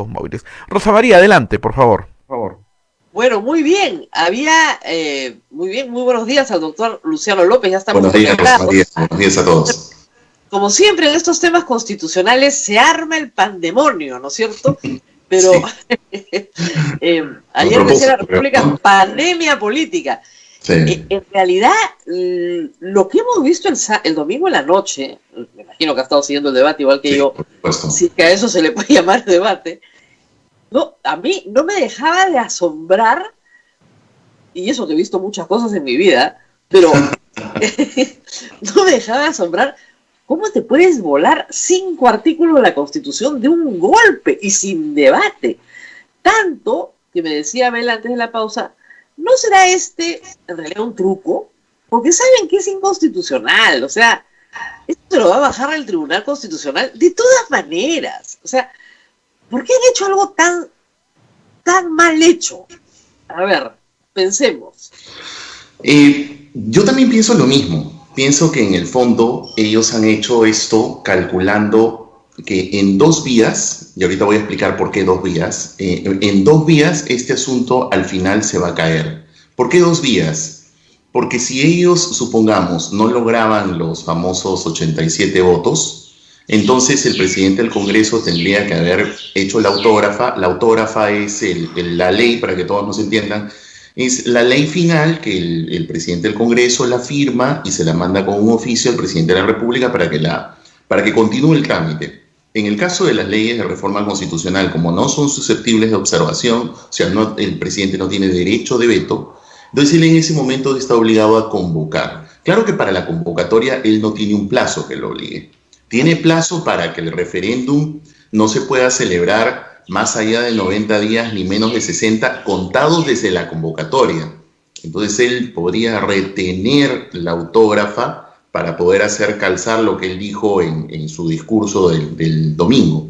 móviles. Rosa María, adelante, por favor. Bueno, muy bien. Muy bien, muy buenos días al doctor Luciano López. Ya estamos Buenos días, Rosa conectados. María. Buenos días a todos. Como siempre, en estos temas constitucionales se arma el pandemonio, ¿no es cierto? Pero Sí. ayer decía la República, ¿No? pandemia política. Sí. En realidad, lo que hemos visto el domingo en la noche, me imagino que ha estado siguiendo el debate igual que Sí, yo, por supuesto. si es que a eso se le puede llamar debate, no, a mí no me dejaba de asombrar, y eso que he visto muchas cosas en mi vida, pero no me dejaba de asombrar cómo te puedes volar 5 artículos de la Constitución de un golpe y sin debate. Tanto que me decía Abel antes de la pausa, ¿no será este en realidad un truco? Porque saben que es inconstitucional, o sea, esto se lo va a bajar al Tribunal Constitucional de todas maneras. O sea, ¿por qué han hecho algo tan mal hecho? A ver, pensemos. Yo también pienso lo mismo. Pienso que en el fondo ellos han hecho esto calculando que en 2 vías, y ahorita voy a explicar por qué 2 vías, en 2 vías este asunto al final se va a caer. ¿Por qué 2 vías? Porque si ellos, supongamos, no lograban los famosos 87 votos, entonces el presidente del Congreso tendría que haber hecho la autógrafa. La autógrafa es la ley, para que todos nos entiendan, es la ley final que el presidente del Congreso la firma y se la manda con un oficio al presidente de la República para que continúe el trámite. En el caso de las leyes de reforma constitucional, como no son susceptibles de observación, o sea, el presidente no tiene derecho de veto, entonces él en ese momento está obligado a convocar. Claro que para la convocatoria él no tiene un plazo que lo obligue. Tiene plazo para que el referéndum no se pueda celebrar más allá de 90 días ni menos de 60, contados desde la convocatoria. Entonces él podría retener la autógrafa para poder hacer calzar lo que él dijo en su discurso del domingo.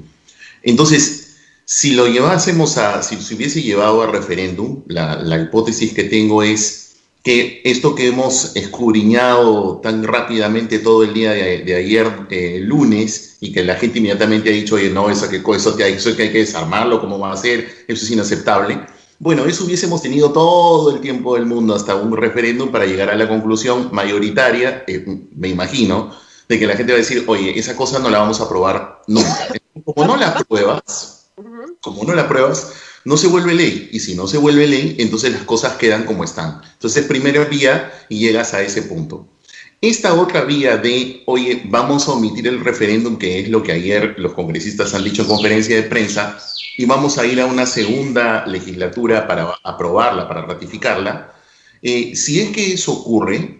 Entonces, si lo llevásemos si se hubiese llevado a referéndum, la hipótesis que tengo es que esto que hemos escudriñado tan rápidamente todo el día de ayer, lunes, y que la gente inmediatamente ha dicho, oye, no, eso que hay que desarmarlo, ¿cómo va a ser? Eso es inaceptable. Bueno, eso hubiésemos tenido todo el tiempo del mundo hasta un referéndum para llegar a la conclusión mayoritaria, me imagino, de que la gente va a decir, oye, esa cosa no la vamos a aprobar nunca. Como no la apruebas, no se vuelve ley. Y si no se vuelve ley, entonces las cosas quedan como están. Entonces, primera vía y llegas a ese punto. Esta otra vía de, oye, vamos a omitir el referéndum, que es lo que ayer los congresistas han dicho en conferencia de prensa, y vamos a ir a una segunda legislatura para aprobarla, para ratificarla. Si es que eso ocurre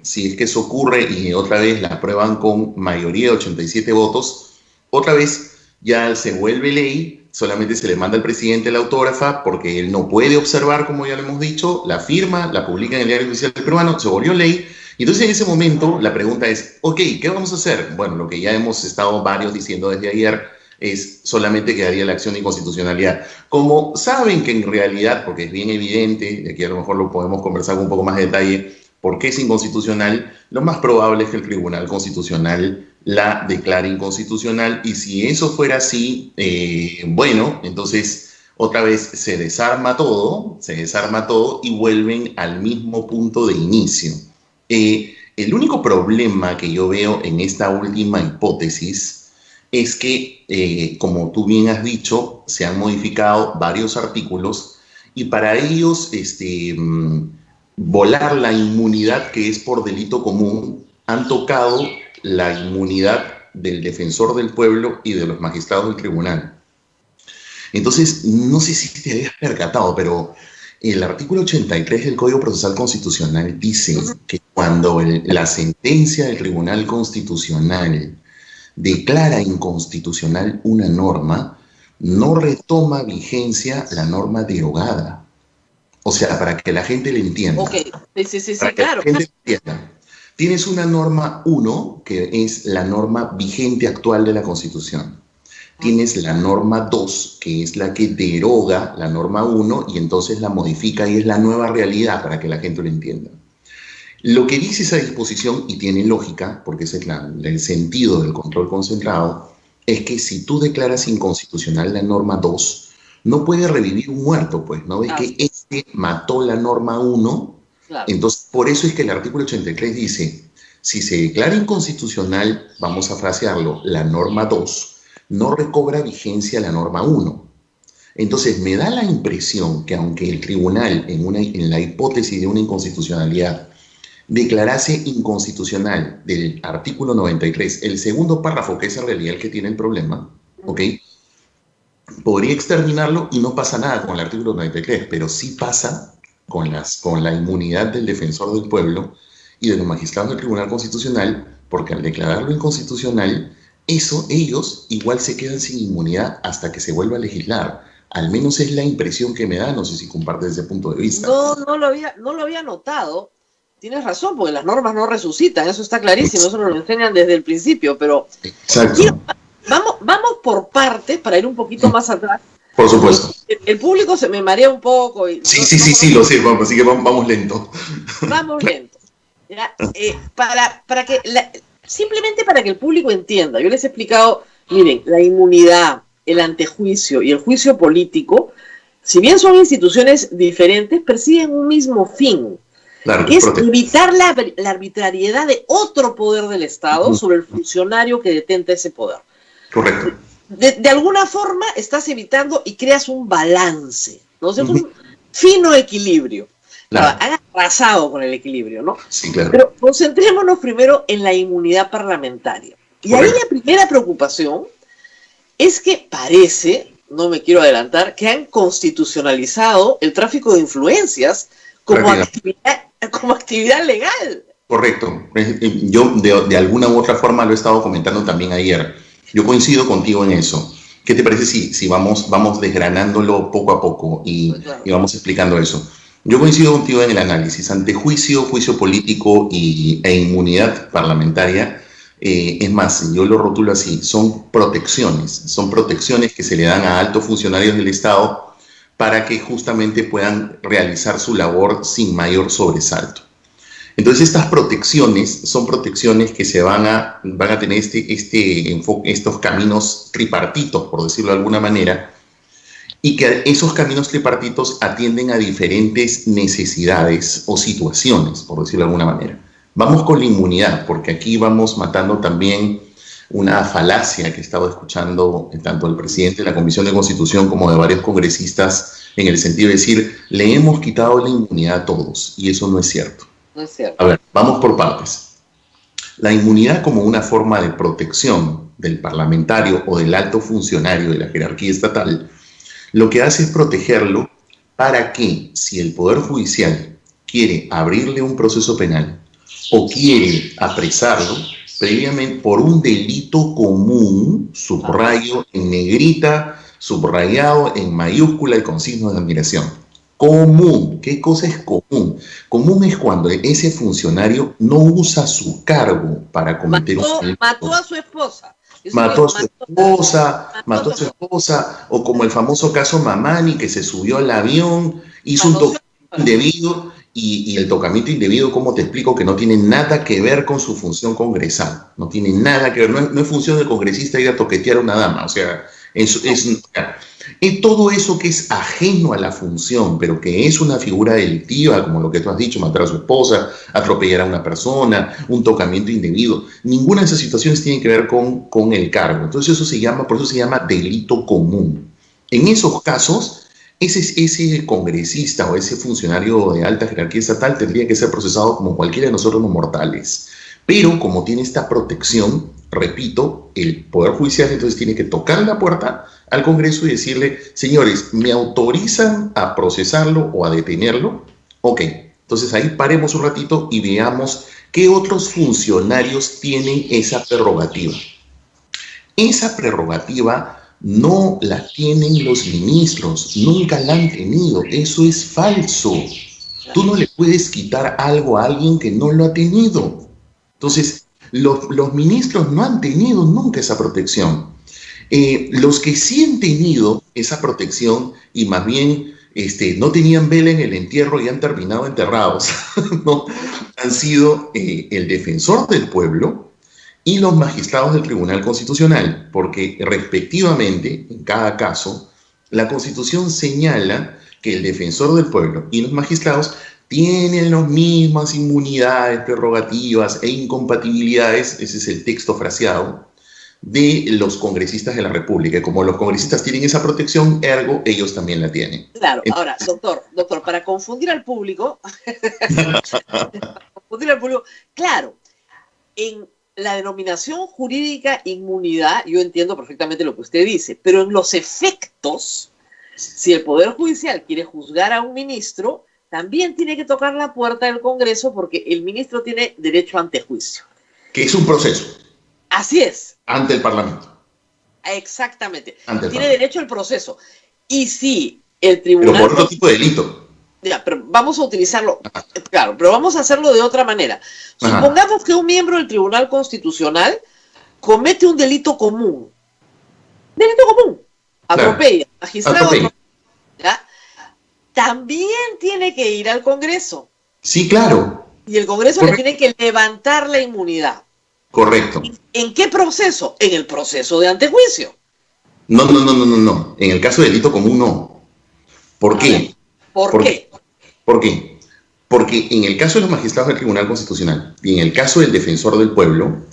y otra vez la aprueban con mayoría de 87 votos, otra vez ya se vuelve ley, solamente se le manda al presidente la autógrafa porque él no puede observar, como ya lo hemos dicho, la firma, la publica en el Diario Oficial Peruano, se volvió ley. Y entonces en ese momento la pregunta es, ok, ¿qué vamos a hacer? Bueno, lo que ya hemos estado varios diciendo desde ayer es solamente quedaría la acción de inconstitucionalidad. Como saben que en realidad, porque es bien evidente, y aquí a lo mejor lo podemos conversar con un poco más de detalle, por qué es inconstitucional, lo más probable es que el Tribunal Constitucional la declare inconstitucional, y si eso fuera así, bueno, entonces otra vez se desarma todo y vuelven al mismo punto de inicio. El único problema que yo veo en esta última hipótesis es que, como tú bien has dicho, se han modificado varios artículos y para ellos volar la inmunidad que es por delito común, han tocado la inmunidad del defensor del pueblo y de los magistrados del tribunal. Entonces, no sé si te habías percatado, pero el artículo 83 del Código Procesal Constitucional dice que cuando la sentencia del Tribunal Constitucional declara inconstitucional una norma, no retoma vigencia la norma derogada. O sea, para que la gente le entienda. Ok, sí, Para que claro. la gente le entienda. Tienes una norma 1, que es la norma vigente actual de la Constitución. Tienes la norma 2, que es la que deroga la norma 1 y entonces la modifica y es la nueva realidad para que la gente lo entienda. Lo que dice esa disposición, y tiene lógica, porque ese es el sentido del control concentrado, es que si tú declaras inconstitucional la norma 2, no puede revivir un muerto, pues, ¿no? Es Ah, que este mató la norma 1, claro. entonces por eso es que el artículo 83 dice, si se declara inconstitucional, vamos a frasearlo, la norma 2, no recobra vigencia la norma 1. Entonces me da la impresión que aunque el tribunal en la hipótesis de una inconstitucionalidad declarase inconstitucional del artículo 93, el segundo párrafo, que es en realidad el que tiene el problema, ¿ok? Podría exterminarlo y no pasa nada con el artículo 93, pero sí pasa con la inmunidad del defensor del pueblo y de los magistrados del Tribunal Constitucional, porque al declararlo inconstitucional, ellos igual se quedan sin inmunidad hasta que se vuelva a legislar. Al menos es la impresión que me da, no sé si compartes ese punto de vista. No lo había notado. Tienes razón, porque las normas no resucitan, eso está clarísimo, eso nos lo enseñan desde el principio, pero Exacto. vamos por partes para ir un poquito más atrás. Por supuesto. El público se me marea un poco. Y sí, lo sé, así que vamos lento. Vamos lento. ¿Ya? Simplemente para que el público entienda, yo les he explicado, miren, la inmunidad, el antejuicio y el juicio político, si bien son instituciones diferentes, persiguen un mismo fin, claro, que es evitar la arbitrariedad de otro poder del Estado sobre el funcionario que detenta ese poder. Correcto. De alguna forma estás evitando y creas un balance, ¿no? O sea, un fino equilibrio. Claro. Han arrasado con el equilibrio, ¿no? Sí, claro. Pero concentrémonos primero en la inmunidad parlamentaria. Y correcto. Ahí la primera preocupación es que parece, no me quiero adelantar, que han constitucionalizado el tráfico de influencias como actividad legal. Correcto. Yo de alguna u otra forma lo he estado comentando también ayer. Yo coincido contigo en eso. ¿Qué te parece si vamos desgranándolo poco a poco y vamos explicando eso? Yo coincido contigo en el análisis. Antejuicio, juicio político e inmunidad parlamentaria, es más, yo lo rotulo así, son protecciones que se le dan a altos funcionarios del Estado para que justamente puedan realizar su labor sin mayor sobresalto. Entonces estas protecciones son protecciones que se van a tener estos caminos tripartitos, por decirlo de alguna manera, y que esos caminos tripartitos atienden a diferentes necesidades o situaciones, por decirlo de alguna manera. Vamos con la inmunidad, porque aquí vamos matando también una falacia que he estado escuchando tanto del presidente de la Comisión de Constitución como de varios congresistas, en el sentido de decir, le hemos quitado la inmunidad a todos, y eso no es cierto. No es cierto. A ver, vamos por partes. La inmunidad como una forma de protección del parlamentario o del alto funcionario de la jerarquía estatal, lo que hace es protegerlo para que, si el Poder Judicial quiere abrirle un proceso penal o quiere apresarlo previamente por un delito común, subrayo en negrita, subrayado en mayúscula y con signo de admiración. Común. ¿Qué cosa es común? Común es cuando ese funcionario no usa su cargo para cometer un delito. Mató a su esposa. Mató a su esposa, o como el famoso caso Mamani, que se subió al avión, hizo un tocamiento indebido, y el tocamiento indebido, ¿cómo te explico? Que no tiene nada que ver con su función congresal, no tiene nada que ver, no es función del congresista ir a toquetear a una dama, o sea, es todo eso que es ajeno a la función, pero que es una figura delictiva, como lo que tú has dicho, matar a su esposa, atropellar a una persona, un tocamiento indebido. Ninguna de esas situaciones tiene que ver con el cargo. Entonces por eso se llama delito común. En esos casos, ese congresista o ese funcionario de alta jerarquía estatal tendría que ser procesado como cualquiera de nosotros los mortales. Pero como tiene esta protección, repito, el Poder Judicial entonces tiene que tocar la puerta al Congreso y decirle, señores, ¿me autorizan a procesarlo o a detenerlo? Ok, entonces ahí paremos un ratito y veamos qué otros funcionarios tienen esa prerrogativa. Esa prerrogativa no la tienen los ministros, nunca la han tenido, eso es falso. Tú no le puedes quitar algo a alguien que no lo ha tenido. Entonces, los ministros no han tenido nunca esa protección. Los que sí han tenido esa protección y más bien no tenían vela en el entierro y han terminado enterrados, ¿no? Han sido el defensor del pueblo y los magistrados del Tribunal Constitucional, porque respectivamente, en cada caso, La Constitución señala que el defensor del pueblo y los magistrados tienen las mismas inmunidades, prerrogativas e incompatibilidades, ese es el texto fraseado, de los congresistas de la República. Y como los congresistas tienen esa protección, ergo, ellos también la tienen. Claro, ahora, doctor, para confundir al público, claro, en la denominación jurídica inmunidad, yo entiendo perfectamente lo que usted dice, pero en los efectos, si el Poder Judicial quiere juzgar a un ministro, también tiene que tocar la puerta del Congreso porque el ministro tiene derecho ante juicio. Que es un proceso. Así es. Ante el Parlamento. Exactamente. Ante el Tiene Parlamento. derecho al proceso. Y si el tribunal... Pero por otro tipo de delito. Ya, pero vamos a utilizarlo, claro, pero vamos a hacerlo de otra manera. Supongamos que un miembro del Tribunal Constitucional comete un delito común. Delito común. Atropella. Claro. Magistrado atropella. ¿Ya? También tiene que ir al Congreso. Sí, claro. Y el Congreso le tiene que levantar la inmunidad. Correcto. ¿En qué proceso? En el proceso de antejuicio. No. En el caso de delito común, no. ¿Por qué? ¿Por qué? ¿Por qué? Porque en el caso de los magistrados del Tribunal Constitucional y en el caso del defensor del pueblo,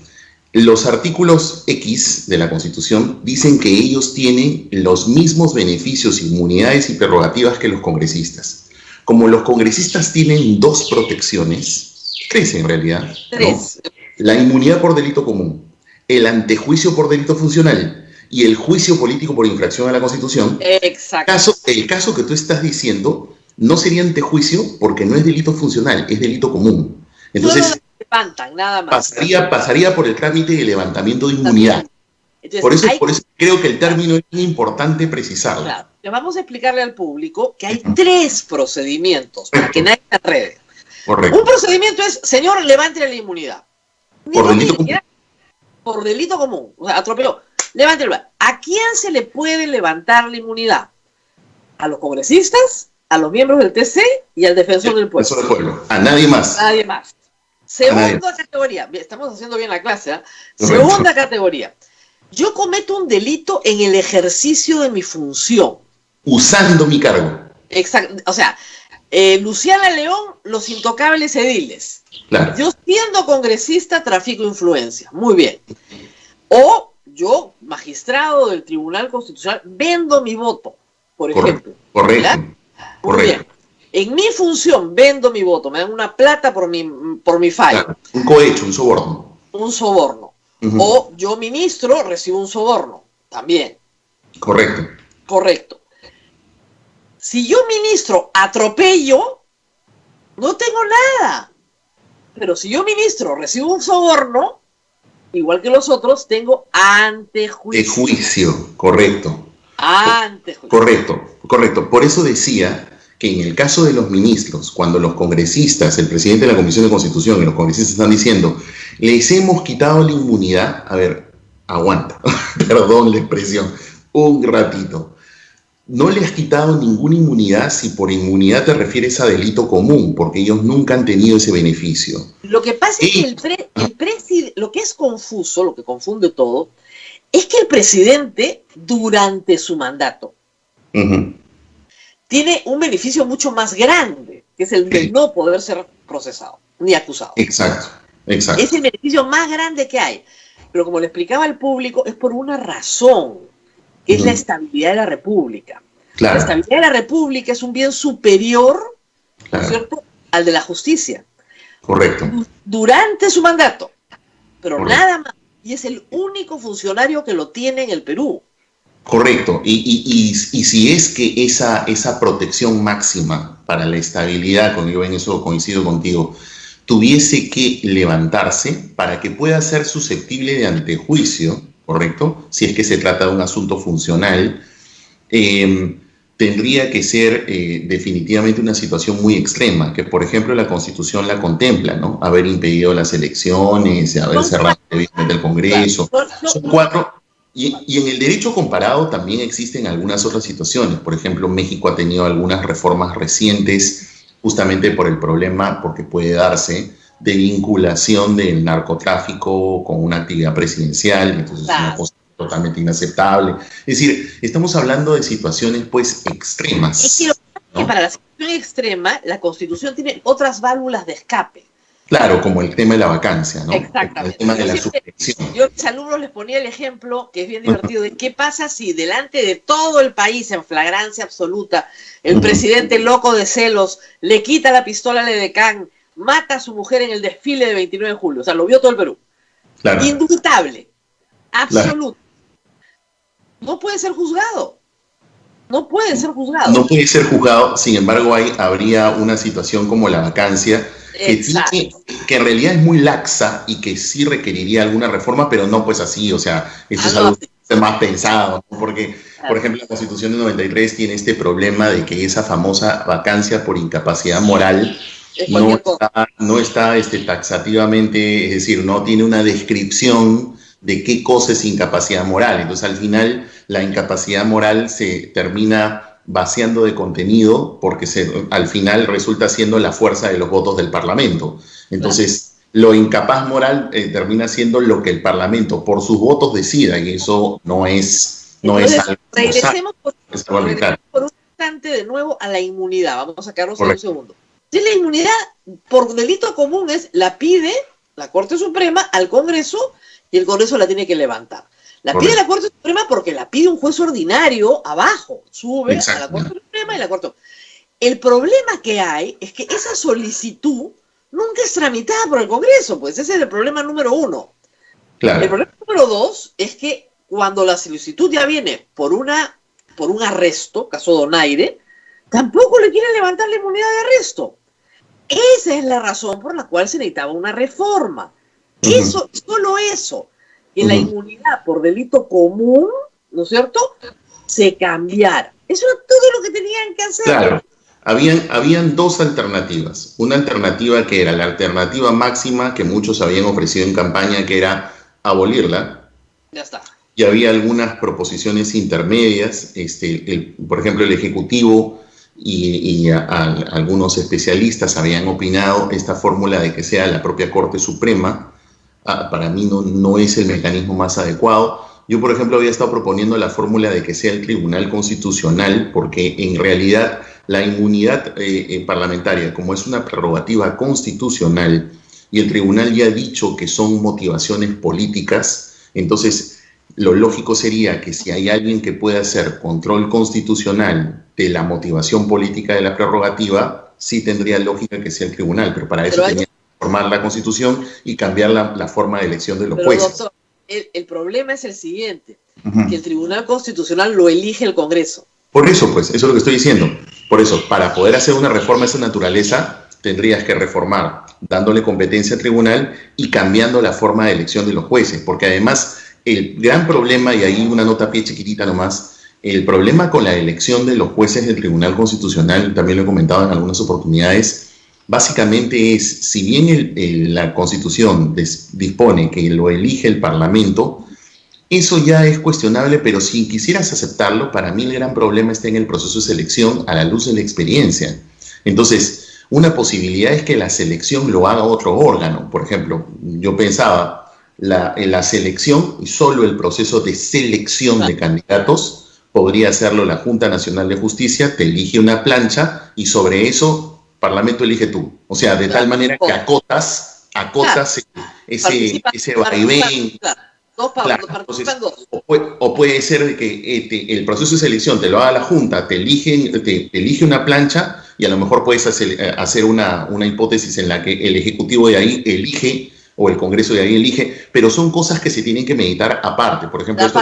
los artículos X de la Constitución dicen que ellos tienen los mismos beneficios, inmunidades y prerrogativas que los congresistas. Como los congresistas tienen dos protecciones, tres en realidad, Tres. ¿no? La inmunidad por delito común, el antejuicio por delito funcional y el juicio político por infracción a la Constitución. Exacto. El caso que tú estás diciendo no sería antejuicio porque no es delito funcional, es delito común. Entonces, solo levantan, nada más. pasaría por el trámite de levantamiento de inmunidad. Entonces, Por eso creo que el término es muy importante precisarlo. Claro. Le vamos a explicarle al público que hay tres procedimientos para que nadie se enrede. Correcto. Un procedimiento es, señor, levántele la inmunidad. Por delito común. Por delito común. O sea, atropelló. Levántelo. ¿A quién se le puede levantar la inmunidad? ¿A los congresistas? ¿A los miembros del TC? Y al defensor del pueblo. Defensor del pueblo. A nadie más. Nadie más. Segunda categoría. Estamos haciendo bien la clase, ¿eh? Segunda categoría. Yo cometo un delito en el ejercicio de mi función. Usando mi cargo. Exacto. O sea, Luciana León, los intocables ediles. Claro. Yo siendo congresista trafico influencia. Muy bien. O yo, magistrado del Tribunal Constitucional, vendo mi voto, por ejemplo. Correcto. Muy bien. En mi función vendo mi voto, me dan una plata por mi fallo. Claro. Un cohecho, un soborno. Un soborno. O yo, ministro, recibo un soborno. También. Correcto. Si yo, ministro, atropello, no tengo nada. Pero si yo, ministro, recibo un soborno, igual que los otros, tengo antejuicio. De juicio, correcto. Antejuicio. Correcto. Por eso decía que en el caso de los ministros, cuando los congresistas, el presidente de la Comisión de Constitución y los congresistas están diciendo, les hemos quitado la inmunidad, a ver, aguanta, perdón la expresión, un ratito. No le has quitado ninguna inmunidad si por inmunidad te refieres a delito común, porque ellos nunca han tenido ese beneficio. Lo que pasa es que lo que es confuso, lo que confunde todo, es que el presidente, durante su mandato, tiene un beneficio mucho más grande, que es el de no poder ser procesado ni acusado. Exacto. Es el beneficio más grande que hay. Pero como le explicaba al público, es por una razón, que es la estabilidad de la República. Claro. La estabilidad de la República es un bien superior, ¿no es cierto?, al de la justicia. Correcto. Durante su mandato. Pero Correcto. nada más. Y es el único funcionario que lo tiene en el Perú. Correcto. Y si es que esa protección máxima para la estabilidad, yo en eso coincido contigo, tuviese que levantarse para que pueda ser susceptible de antejuicio, ¿correcto? Si es que se trata de un asunto funcional, tendría que ser definitivamente una situación muy extrema, que por ejemplo la Constitución la contempla, ¿no? Haber impedido las elecciones, haber cerrado el Congreso. Son cuatro. Y en el derecho comparado también existen algunas otras situaciones. Por ejemplo, México ha tenido algunas reformas recientes justamente por el problema, porque puede darse, de vinculación del narcotráfico con una actividad presidencial. Entonces, una cosa totalmente inaceptable. Es decir, estamos hablando de situaciones pues extremas. Es que, lo que pasa es ¿no? que para la situación extrema, la Constitución tiene otras válvulas de escape. Claro, como el tema de la vacancia, ¿no? Exactamente. El tema de la Yo siempre- suspensión. Yo a mis alumnos les ponía el ejemplo, que es bien divertido, de qué pasa si delante de todo el país, en flagrancia absoluta, el presidente loco de celos le quita la pistola al edecán, mata a su mujer en el desfile de 29 de julio. O sea, lo vio todo el Perú. Claro, Indubitable. Absoluto. No puede ser juzgado. No puede ser juzgado. no puede ser juzgado, sin embargo, habría una situación como la vacancia, Exacto. que en realidad es muy laxa y que sí requeriría alguna reforma, pero no pues así, o sea, eso es no, algo sí. más pensado, ¿no? Porque, por ejemplo, la Constitución de 93 tiene este problema de que esa famosa vacancia por incapacidad moral Es cualquier cosa. no está taxativamente, es decir, no tiene una descripción de qué cosa es incapacidad moral. Entonces, al final, la incapacidad moral se termina vaciando de contenido porque al final resulta siendo la fuerza de los votos del Parlamento. Entonces, lo incapaz moral termina siendo lo que el Parlamento por sus votos decida, y eso no es Entonces, algo regresemos es algo arbitrario. por un instante de nuevo a la inmunidad. Vamos a sacarnos en un Correcto. segundo. Si la inmunidad por delito común la pide la Corte Suprema al Congreso y el Congreso la tiene que levantar. La pide Correcto. la Corte Suprema porque la pide un juez ordinario abajo, sube Exacto. a la Corte Suprema y la Corte. El problema que hay es que esa solicitud nunca es tramitada por el Congreso, pues ese es el problema número uno. El Claro, problema número dos es que cuando la solicitud ya viene por un arresto, caso Donaire, tampoco le quieren levantar la inmunidad de arresto. Esa es la razón por la cual se necesitaba una reforma. Eso, solo eso. Que la inmunidad por delito común, ¿no es cierto?, se cambiara. Eso era todo lo que tenían que hacer. claro. Habían dos alternativas. Una alternativa que era la alternativa máxima que muchos habían ofrecido en campaña, que era abolirla. Ya está. Y había algunas proposiciones intermedias, por ejemplo, el Ejecutivo y algunos especialistas habían opinado esta fórmula de que sea la propia Corte Suprema. Para mí no es el mecanismo más adecuado. Yo, por ejemplo, había estado proponiendo la fórmula de que sea el Tribunal Constitucional, porque en realidad la inmunidad parlamentaria, como es una prerrogativa constitucional, y el tribunal ya ha dicho que son motivaciones políticas, entonces lo lógico sería que si hay alguien que pueda hacer control constitucional de la motivación política de la prerrogativa, sí tendría lógica que sea el tribunal, pero para eso tenía que reformar la Constitución y cambiar la forma de elección de los jueces. Doctor, el problema es el siguiente, que el Tribunal Constitucional lo elige el Congreso. Por eso, pues, eso es lo que estoy diciendo. Por eso, para poder hacer una reforma de esa naturaleza, tendrías que reformar dándole competencia al tribunal y cambiando la forma de elección de los jueces, porque además el gran problema, y ahí una nota a pie chiquitita nomás, el problema con la elección de los jueces del Tribunal Constitucional, también lo he comentado en algunas oportunidades, básicamente es, si bien la Constitución dispone que lo elige el Parlamento, eso ya es cuestionable, pero si quisieras aceptarlo, para mí el gran problema está en el proceso de selección a la luz de la experiencia. Entonces, una posibilidad es que la selección lo haga otro órgano. Por ejemplo, yo pensaba, en la selección y solo el proceso de selección de candidatos podría hacerlo la Junta Nacional de Justicia, te elige una plancha y sobre eso, Parlamento elige tú. O sea, de tal manera que acotas ese vaivén. Claro, entonces, o puede ser de que el proceso de selección te lo haga la Junta, te elige una plancha y a lo mejor puedes hacer una hipótesis en la que el Ejecutivo de ahí elige o el Congreso de ahí elige, pero son cosas que se tienen que meditar aparte. Por ejemplo, no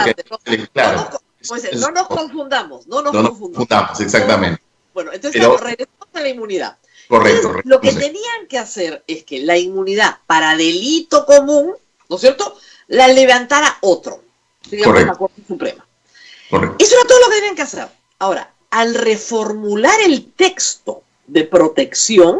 nos confundamos. No nos confundamos, exactamente. Bueno, entonces regresamos a la inmunidad. Correcto. Entonces, lo que tenían que hacer es que la inmunidad para delito común, ¿no es cierto?, la levantara otro, digamos la Corte Suprema. Correcto. Eso era todo lo que tenían que hacer. Ahora, al reformular el texto de protección,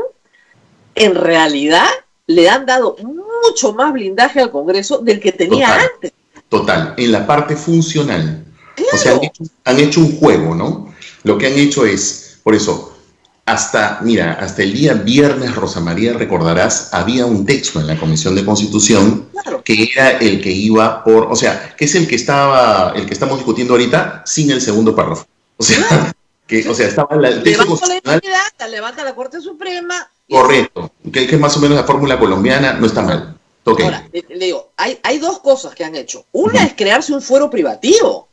en realidad le han dado mucho más blindaje al Congreso del que tenía antes. Total, en la parte funcional. Claro. O sea, han hecho un juego, ¿no? Lo que han hecho es, por eso, hasta el día viernes, Rosa María, recordarás, había un texto en la Comisión de Constitución Claro. que era el que iba por, o sea, que es el que estamos discutiendo ahorita sin el segundo párrafo. O sea, estaba el texto Levanta la constitucional inmunidad, la levanta la Corte Suprema. correcto, que es más o menos la fórmula colombiana, no está mal. Ok. Ahora, le digo, hay dos cosas que han hecho. Una es crearse un fuero privativo.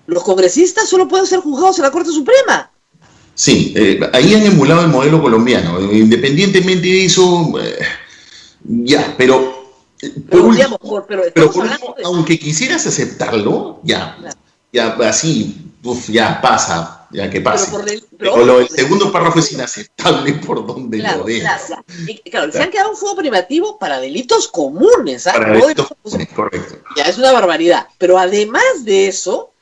Los congresistas solo pueden ser juzgados en la Corte Suprema. Sí, ahí han emulado el modelo colombiano. Independientemente de eso, ya, pero Pero, por digamos, último, pero pero estamos por hablando último, de... aunque quisieras aceptarlo, ya, Claro. ya así, ya pasa, ya que pase. Pero Pero el segundo párrafo es inaceptable por donde claro, lo veas. claro. Y, claro, se han quedado un fuero privativo para delitos comunes. ¿Ah? Para No delitos delitos- comunes, correcto. Ya, es una barbaridad. Pero además de eso,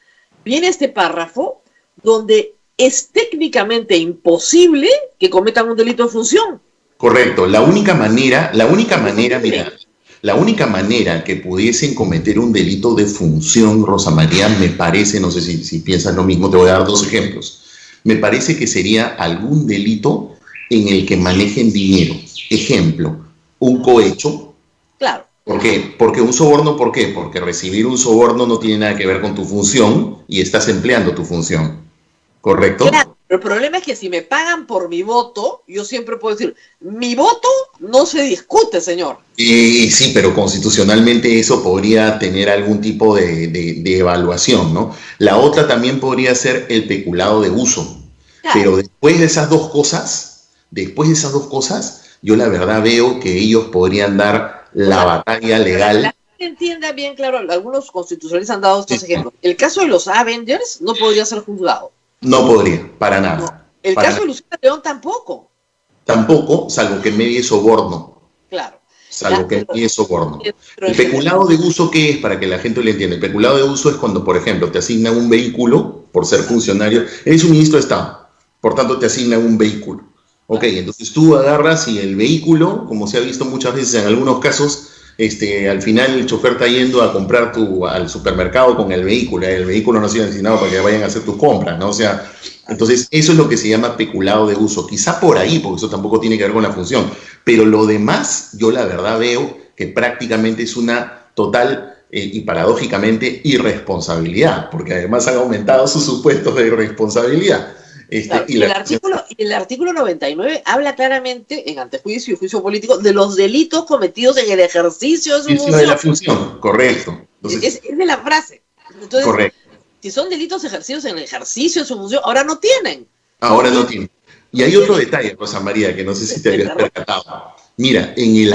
viene este párrafo donde es técnicamente imposible que cometan un delito de función. Correcto. La única manera, mira, la única manera que pudiesen cometer un delito de función, Rosa María, me parece, no sé si piensas lo mismo, te voy a dar dos ejemplos. Me parece que sería algún delito en el que manejen dinero. Ejemplo, un cohecho. Claro. ¿Por qué? Porque un soborno, ¿por qué? Porque recibir un soborno no tiene nada que ver con tu función y estás empleando tu función. ¿Correcto? Claro, pero el problema es que si me pagan por mi voto, yo siempre puedo decir, mi voto no se discute, señor. Sí, pero constitucionalmente eso podría tener algún tipo de evaluación, ¿no? La otra también podría ser el peculado de uso. Claro. Pero después de esas dos cosas, yo la verdad veo que ellos podrían dar la batalla legal. La gente entienda bien, claro, algunos constitucionalistas han dado estos Sí. ejemplos. El caso de los Avengers no podría ser juzgado. No podría, para nada. El Para caso de Lucía León tampoco. Tampoco, salvo que medie soborno. Claro. Salvo Ya, que pero- medie soborno. pero El peculado de uso, ¿qué es? Para que la gente lo entienda. El peculado de uso es cuando, por ejemplo, te asignan un vehículo por ser funcionario. Eres un ministro de Estado, por tanto te asignan un vehículo. Ok, entonces tú agarras y el vehículo, como se ha visto muchas veces en algunos casos, al final el chofer está yendo a comprar al supermercado con el vehículo no ha sido destinado para que vayan a hacer tus compras, ¿no? O sea, entonces eso es lo que se llama peculado de uso, quizá por ahí, porque eso tampoco tiene que ver con la función, pero lo demás yo la verdad veo que prácticamente es una total y paradójicamente irresponsabilidad, porque además han aumentado sus supuestos de irresponsabilidad. Claro, y el artículo 99 habla claramente, en antejuicio y juicio político, de los delitos cometidos en el ejercicio de su Es función. de la función, correcto. Entonces, Es de la frase. Entonces, correcto. si son delitos ejercidos en el ejercicio de su función, ahora no tienen. Ahora no tiene. Y hay otro detalle, Rosa María, que no sé si te habías percatado. Mira, en el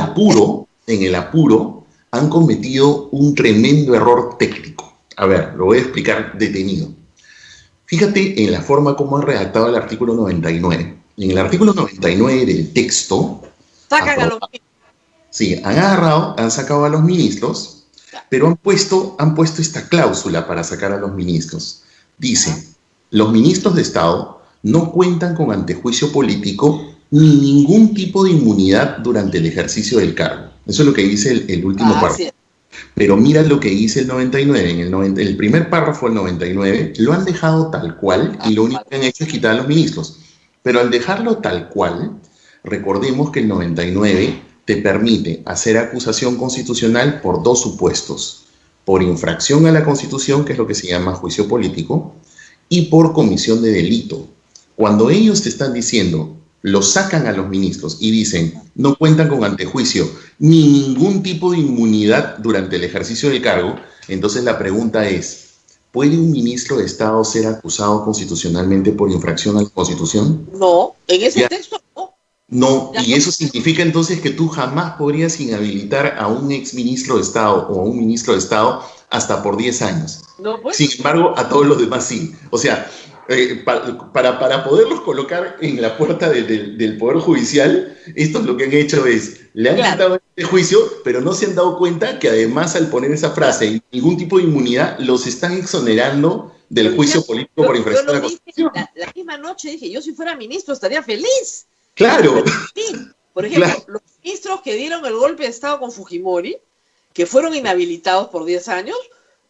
apuro, han cometido un tremendo error técnico. A ver, lo voy a explicar detenido. Fíjate en la forma como han redactado el artículo 99. En el artículo 99 del texto, Sacan a los sí, han sacado a los ministros, pero han puesto esta cláusula para sacar a los ministros. Dice, los ministros de Estado no cuentan con antejuicio político ni ningún tipo de inmunidad durante el ejercicio del cargo. Eso es lo que dice el último párrafo. sí. Pero mira lo que dice el 99. En el primer párrafo del 99 lo han dejado tal cual y lo único que han hecho es quitar a los ministros. Pero al dejarlo tal cual, recordemos que el 99 te permite hacer acusación constitucional por dos supuestos. Por infracción a la Constitución, que es lo que se llama juicio político, y por comisión de delito. Cuando ellos te están diciendo, los sacan a los ministros y dicen, no cuentan con antejuicio ni ningún tipo de inmunidad durante el ejercicio del cargo, entonces la pregunta es, ¿puede un ministro de Estado ser acusado constitucionalmente por infracción a la Constitución? No, en ese Ya. texto no. No, Ya. y eso significa entonces que tú jamás podrías inhabilitar a un exministro de Estado o a un ministro de Estado hasta por 10 años. No, pues. Sin embargo, a todos los demás sí. O sea, para poderlos colocar en la puerta del Poder Judicial, estos lo que han hecho es, le han quitado el juicio, pero no se han dado cuenta que además al poner esa frase, ningún tipo de inmunidad, los están exonerando del juicio político por infracción a la Constitución. La misma noche dije, yo si fuera ministro estaría feliz. Claro. Sí. Por ejemplo, Claro. los ministros que dieron el golpe de Estado con Fujimori, que fueron inhabilitados por 10 años,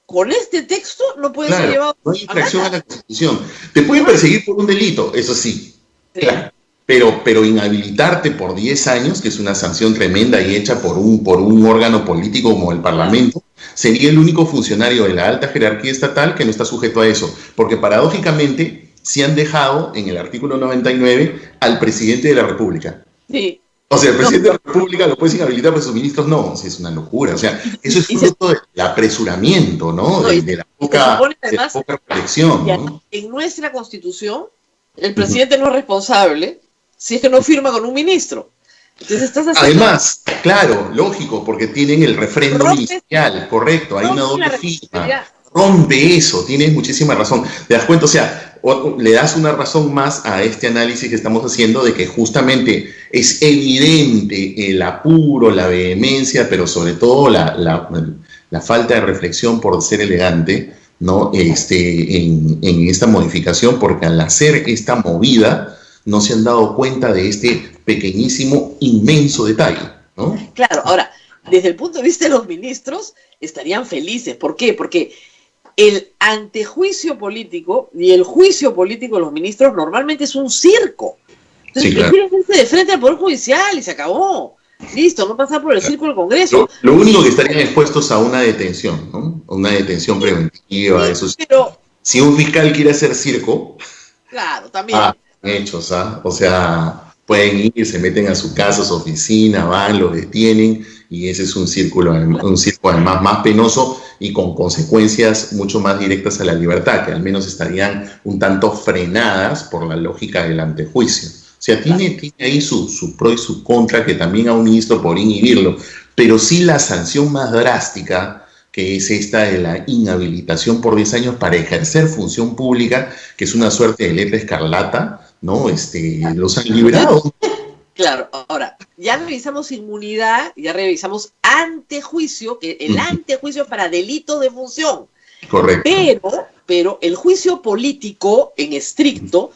con este texto no pueden ser Claro, llevados no hay infracción a a la Constitución. Te pueden perseguir por un delito, eso sí. Sí. Claro. pero inhabilitarte por 10 años, que es una sanción tremenda y hecha por un órgano político como el Parlamento, sería el único funcionario de la alta jerarquía estatal que no está sujeto a eso. Porque paradójicamente se han dejado en el artículo 99 al presidente de la República. Sí. O sea, el presidente de la República lo puedes inhabilitar, pero sus ministros no. O sea, es una locura. O sea, eso es fruto del apresuramiento, ¿no? De la poca reflexión, ¿no? En nuestra Constitución, el presidente no es responsable si es que no firma con un ministro. Entonces estás haciendo... Además, claro, lógico, porque tienen el refrendo ministerial, correcto, hay una doble firma. Rompe eso, tienes muchísima razón. ¿Te das cuenta? O sea, le das una razón más a este análisis que estamos haciendo de que justamente es evidente el apuro, la vehemencia, pero sobre todo la falta de reflexión por ser elegante, ¿no? En esta modificación, porque al hacer esta movida no se han dado cuenta de este pequeñísimo, inmenso detalle, ¿no? Claro, ahora, desde el punto de vista de los ministros, estarían felices. ¿Por qué? Porque el antejuicio político y el juicio político de los ministros normalmente es un circo. Entonces, sí, claro, prefieren irse de frente al Poder Judicial y se acabó. Listo, no pasar por el circo del Congreso. Lo único que estarían expuestos a una detención, ¿no? Una detención preventiva, eso sí. Pero si un fiscal quiere hacer circo, claro, también. Hechos, ¿ah? O sea, pueden ir, se meten a su casa, a su oficina, van, lo detienen, y ese es un circo además más penoso y con consecuencias mucho más directas a la libertad, que al menos estarían un tanto frenadas por la lógica del antejuicio. O sea, tiene ahí su pro y su contra, que también a un ministro por inhibirlo, pero sí la sanción más drástica, que es esta de la inhabilitación por 10 años para ejercer función pública, que es una suerte de letra escarlata, ¿no? Los han liberado. Claro, ahora, ya revisamos inmunidad, ya revisamos antejuicio, que el antejuicio para delitos de función. Correcto. Pero el juicio político, en estricto,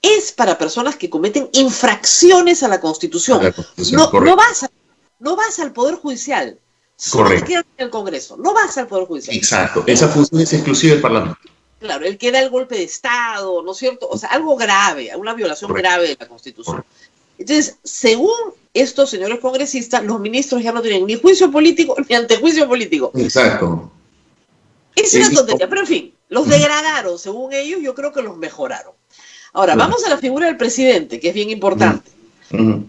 es para personas que cometen infracciones a la Constitución. No vas al Poder Judicial. Solo te quedas en el Congreso. No vas al Poder Judicial. Exacto. Esa función es exclusiva del Parlamento. Claro, el que da el golpe de Estado, ¿no es cierto? O sea, algo grave, una violación grave de la Constitución. Entonces, según estos señores congresistas, los ministros ya no tienen ni juicio político ni antejuicio político. Exacto. Es una tontería, pero en fin, los degradaron, según ellos, yo creo que los mejoraron. Ahora, vamos a la figura del presidente, que es bien importante. ¿Cómo?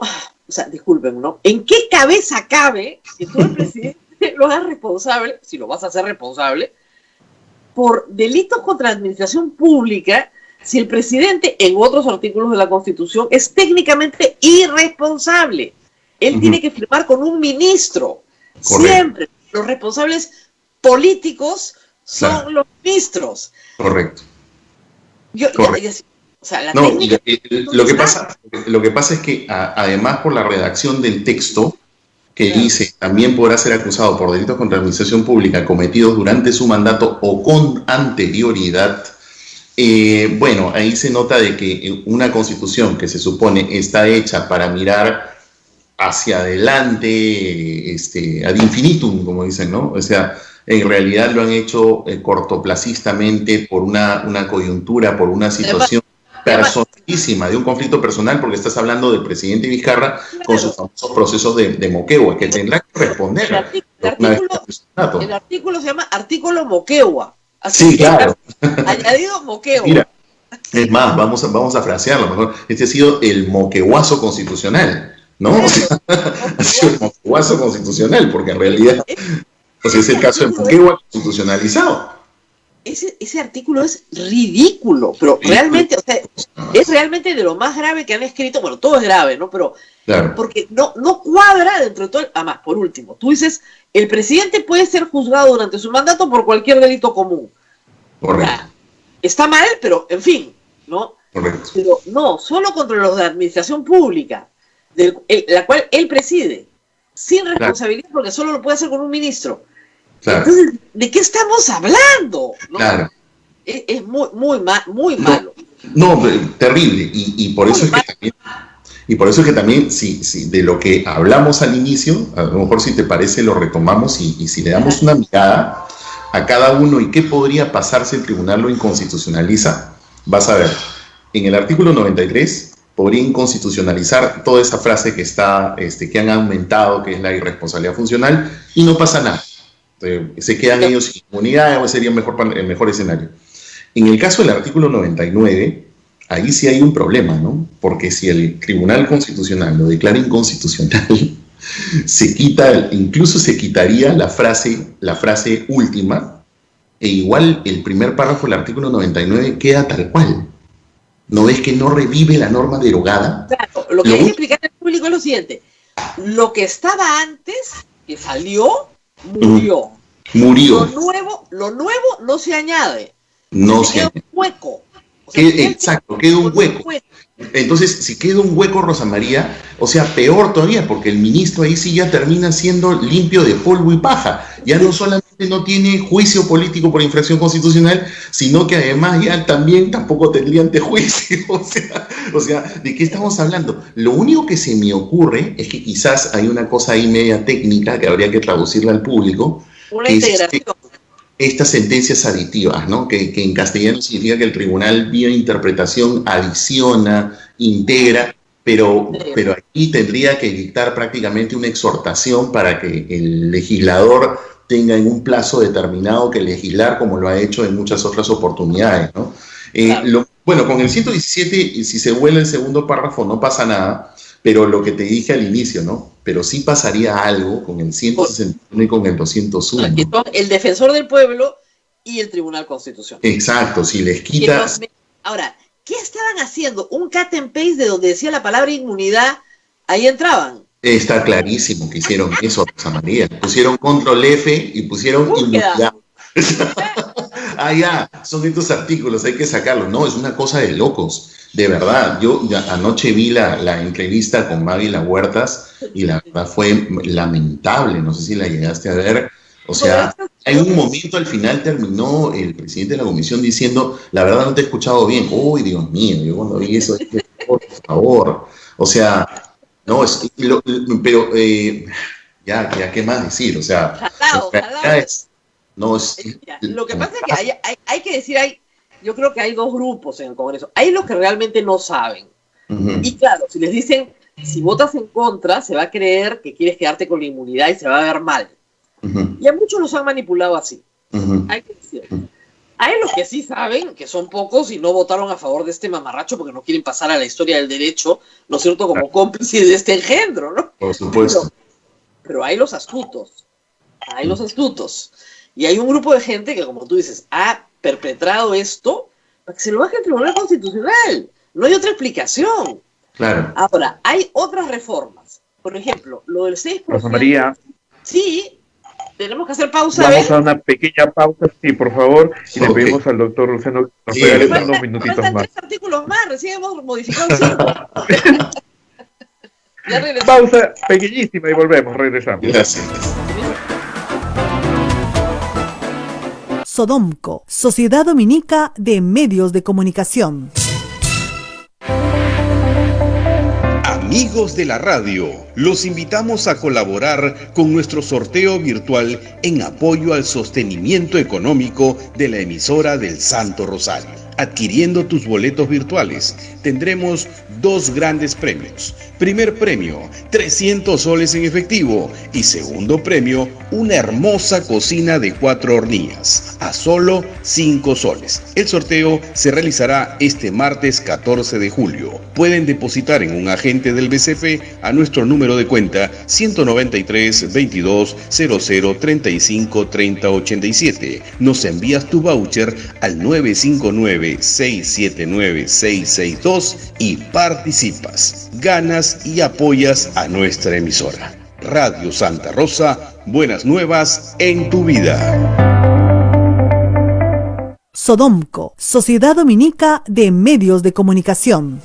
O sea, disculpen, ¿no? ¿En qué cabeza cabe que tú el presidente lo hagas responsable, si lo vas a hacer responsable, por delitos contra la administración pública, si el presidente, en otros artículos de la Constitución, es técnicamente irresponsable? Él tiene que firmar con un ministro. Correcto. Siempre. Los responsables políticos son los ministros. Correcto. O sea, la técnica... Lo que pasa es que, además, por la redacción del texto, que dice, también podrá ser acusado por delitos contra la administración pública cometidos durante su mandato o con anterioridad. Bueno, ahí se nota de que una Constitución que se supone está hecha para mirar hacia adelante, ad infinitum, como dicen, ¿no? O sea, en realidad lo han hecho cortoplacistamente por una coyuntura, por una situación personalísima, de un conflicto personal, porque estás hablando del presidente Vizcarra con sus famosos procesos de Moquegua, que tendrá que responder. El artículo se llama artículo Moquegua. Así sí, claro. Añadido Moquegua. Mira, es más, vamos a frasearlo mejor. Este ha sido el moqueguazo constitucional, ¿no? O sea, ha sido el moqueguazo constitucional, porque en realidad es el caso de Moquegua constitucionalizado. Ese artículo es ridículo, pero realmente, o sea, es realmente de lo más grave que han escrito. Bueno, todo es grave, ¿no? Pero porque no cuadra dentro de todo. Además, por último, tú dices, el presidente puede ser juzgado durante su mandato por cualquier delito común. Correcto. Está mal, pero en fin, ¿no? Correcto. Pero no, solo contra los de administración pública, la cual él preside, sin responsabilidad, porque solo lo puede hacer con un ministro. Claro. Entonces, ¿de qué estamos hablando? ¿No? Claro. Es muy malo. No, terrible. Y por eso es que también, si de lo que hablamos al inicio, a lo mejor si te parece lo retomamos y si le damos una mirada a cada uno y qué podría pasar si el tribunal lo inconstitucionaliza, vas a ver. en el artículo 93 podría inconstitucionalizar toda esta frase que está, que han aumentado, que es la irresponsabilidad funcional, y no pasa nada. Se quedan ellos sin inmunidad, sería el mejor escenario. En el caso del artículo 99, ahí sí hay un problema, ¿no? Porque si el Tribunal Constitucional lo declara inconstitucional, incluso se quitaría la frase última, e igual el primer párrafo del artículo 99 queda tal cual. ¿No ves que no revive la norma derogada? Claro, lo que hay que explicar al público es lo siguiente. Lo que estaba antes, que salió, murió. Murió. Lo nuevo no se añade. No se añade. Queda un hueco. Exacto, queda un hueco. Entonces, si queda un hueco, Rosa María, o sea, peor todavía, porque el ministro ahí sí ya termina siendo limpio de polvo y paja. Ya no solamente no tiene juicio político por infracción constitucional, sino que además ya también tampoco tendría antejuicio. O sea, ¿de qué estamos hablando? Lo único que se me ocurre es que quizás hay una cosa ahí media técnica que habría que traducirla al público. Una integración. Estas sentencias aditivas, ¿no? Que en castellano significa que el tribunal vía interpretación adiciona, integra, pero aquí tendría que dictar prácticamente una exhortación para que el legislador tenga en un plazo determinado que legislar, como lo ha hecho en muchas otras oportunidades, ¿no? Claro. Bueno, con el 117, si se vuela el segundo párrafo, no pasa nada, pero lo que te dije al inicio, ¿no? Pero sí pasaría algo con el 161 y con el 201. Que son el defensor del pueblo y el Tribunal Constitucional. Exacto, si les quitas... Ahora, ¿qué estaban haciendo? Un cut and paste de donde decía la palabra inmunidad, ahí entraban. Está clarísimo que hicieron eso, Rosa María. Pusieron control F y pusieron inmunidad. Ya, son estos artículos, hay que sacarlos. No, es una cosa de locos. De verdad, yo anoche vi la entrevista con Mávila Huertas y la verdad fue lamentable, no sé si la llegaste a ver. O sea, en un momento al final terminó el presidente de la comisión diciendo, la verdad no te he escuchado bien. Uy, Dios mío, yo cuando vi eso dije, por favor. O sea, no, pero ya, ¿qué más decir? O sea, lo que pasa es que hay que decir, yo creo que hay dos grupos en el Congreso. Hay los que realmente no saben. Y claro, si les dicen, si votas en contra, se va a creer que quieres quedarte con la inmunidad y se va a ver mal. Y a muchos los han manipulado así. Hay que decirlo. Hay los que sí saben, que son pocos y no votaron a favor de este mamarracho porque no quieren pasar a la historia del derecho, ¿no es cierto?, como cómplices de este engendro, ¿no? Por supuesto. Pero hay los astutos. Y hay un grupo de gente que, como tú dices, ha perpetrado esto para que se lo baje el Tribunal Constitucional. No hay otra explicación. Claro. Ahora, hay otras reformas. Por ejemplo, lo del 6%. Rosa María. Sí, tenemos que hacer pausa. Vamos a una pequeña pausa, sí, por favor. Y le pedimos al doctor Luceno que nos regale unos minutitos más. Faltan 3 artículos más, recién hemos modificado 5. Pausa pequeñísima y regresamos. Gracias. Sodomco, Sociedad Dominica de Medios de Comunicación. Amigos de la radio, los invitamos a colaborar con nuestro sorteo virtual en apoyo al sostenimiento económico de la emisora del Santo Rosario. Adquiriendo tus boletos virtuales, tendremos 2 grandes premios. Primer premio, 300 soles en efectivo. Y segundo premio, una hermosa cocina de 4 hornillas, a solo 5 soles. El sorteo se realizará este martes 14 de julio. Pueden depositar en un agente del BCP a nuestro número de cuenta 193 22 00 35 30 87. Nos envías tu voucher al 959 679 662 y participas, ganas y apoyas a nuestra emisora. Radio Santa Rosa, buenas nuevas en tu vida. Sodomco, Sociedad Dominica de Medios de Comunicación.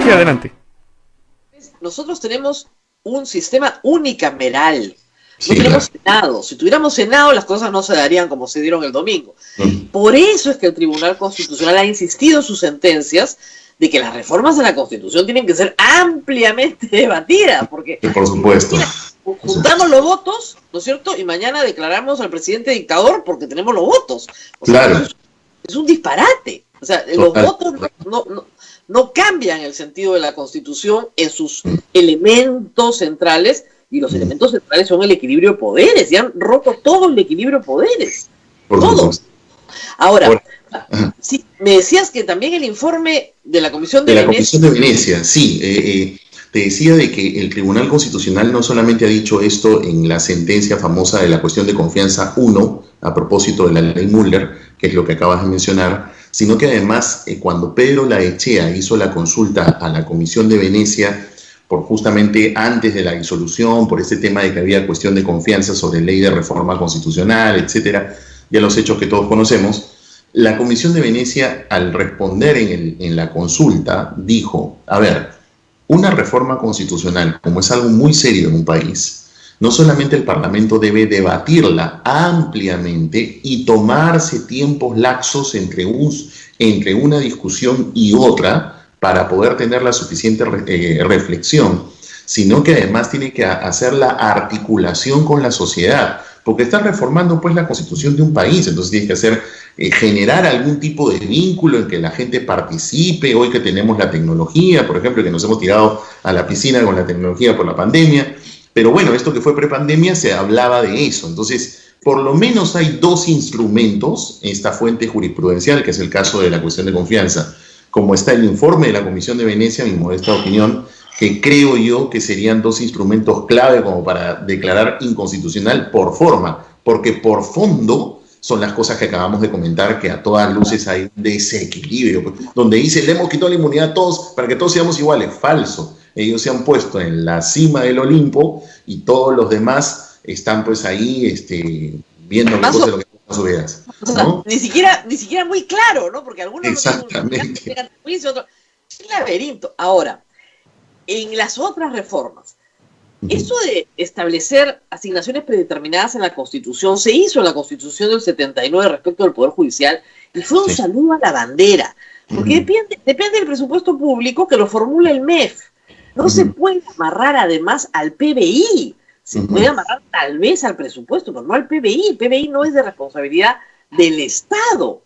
Sí, adelante. Nosotros tenemos un sistema unicameral. No tenemos Senado. Si tuviéramos Senado, las cosas no se darían como se dieron el domingo. Por eso es que el Tribunal Constitucional ha insistido en sus sentencias de que las reformas de la Constitución tienen que ser ampliamente debatidas. Porque, por supuesto. juntamos los votos, ¿no es cierto? Y mañana declaramos al presidente dictador porque tenemos los votos. O sea, Claro. es un disparate. O sea, los Total. votos no cambian el sentido de la Constitución en sus elementos centrales, y los elementos centrales son el equilibrio de poderes, y han roto todo el equilibrio de poderes. Por Todo. supuesto. Ahora, sí, me decías que también el informe de la Comisión de De la Venecia... Comisión de Venecia, sí. Te decía de que el Tribunal Constitucional no solamente ha dicho esto en la sentencia famosa de la cuestión de confianza 1, a propósito de la ley Müller, que es lo que acabas de mencionar, sino que además cuando Pedro Laechea hizo la consulta a la Comisión de Venecia, por justamente antes de la disolución, por este tema de que había cuestión de confianza sobre ley de reforma constitucional, etcétera, ya los hechos que todos conocemos, la Comisión de Venecia, al responder en la consulta, dijo, a ver, una reforma constitucional, como es algo muy serio en un país, no solamente el Parlamento debe debatirla ampliamente y tomarse tiempos laxos entre una discusión y otra para poder tener la suficiente reflexión, sino que además tiene que hacer la articulación con la sociedad, porque está reformando pues la constitución de un país, entonces tiene que hacer, generar algún tipo de vínculo en que la gente participe. Hoy que tenemos la tecnología, por ejemplo, que nos hemos tirado a la piscina con la tecnología por la pandemia, pero bueno, esto que fue prepandemia se hablaba de eso, entonces por lo menos hay dos instrumentos, esta fuente jurisprudencial, que es el caso de la cuestión de confianza, como está el informe de la Comisión de Venecia, mi modesta opinión, que creo yo que serían dos instrumentos clave como para declarar inconstitucional por forma, porque por fondo son las cosas que acabamos de comentar, que a todas luces hay un desequilibrio, donde dice, le hemos quitado la inmunidad a todos para que todos seamos iguales. Falso. Ellos se han puesto en la cima del Olimpo y todos los demás están pues ahí viendo qué cosas de lo que son sus vidas, ¿no? Ni siquiera muy claro, ¿no? Porque algunos Exactamente. no tienen juicio, otros... Es un laberinto. Ahora, en las otras reformas, eso de establecer asignaciones predeterminadas en la Constitución se hizo en la Constitución del 79 respecto al Poder Judicial y fue un saludo a la bandera, porque depende del presupuesto público que lo formule el MEF. No se puede amarrar además al PBI, se puede amarrar tal vez al presupuesto, pero no al PBI. El PBI no es de responsabilidad del Estado.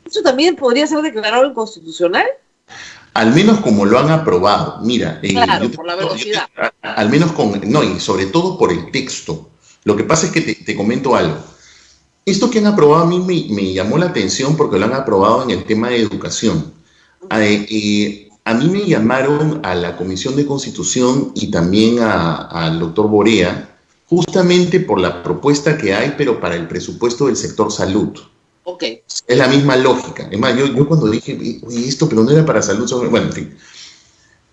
¿Eso también podría ser declarado inconstitucional? Al menos como lo han aprobado. Mira, claro, por la velocidad. Al menos y sobre todo por el texto. Lo que pasa es que te comento algo. Esto que han aprobado a mí me llamó la atención porque lo han aprobado en el tema de educación. A mí me llamaron a la Comisión de Constitución y también al doctor Borea, justamente por la propuesta que hay, pero para el presupuesto del sector salud. Okay. Es la misma lógica. Es más, yo cuando dije, oye, esto, pero no era para salud, bueno, en fin.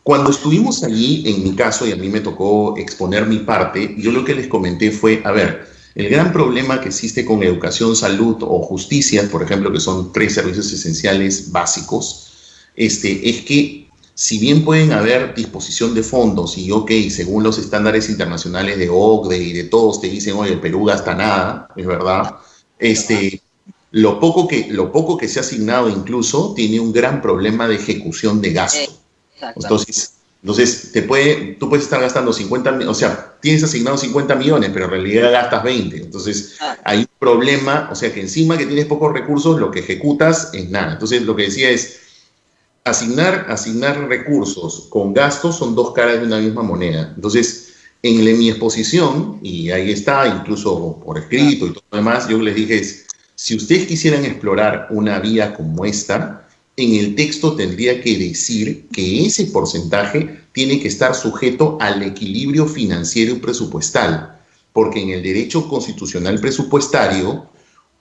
Cuando estuvimos allí, en mi caso, y a mí me tocó exponer mi parte, yo lo que les comenté fue, a ver, el gran problema que existe con educación, salud o justicia, por ejemplo, que son 3 servicios esenciales básicos, es que si bien pueden haber disposición de fondos y, según los estándares internacionales de OCDE y de todos te dicen, oye, el Perú gasta nada, es verdad, lo poco que se ha asignado incluso tiene un gran problema de ejecución de gasto. Entonces tú puedes estar gastando 50, o sea, tienes asignado 50 millones, pero en realidad gastas 20. Entonces hay un problema, o sea, que encima que tienes pocos recursos, lo que ejecutas es nada. Entonces lo que decía es, asignar recursos con gastos son dos caras de una misma moneda. Entonces, en mi exposición, y ahí está, incluso por escrito y todo lo demás, yo les dije, si ustedes quisieran explorar una vía como esta, en el texto tendría que decir que ese porcentaje tiene que estar sujeto al equilibrio financiero y presupuestal, porque en el derecho constitucional presupuestario,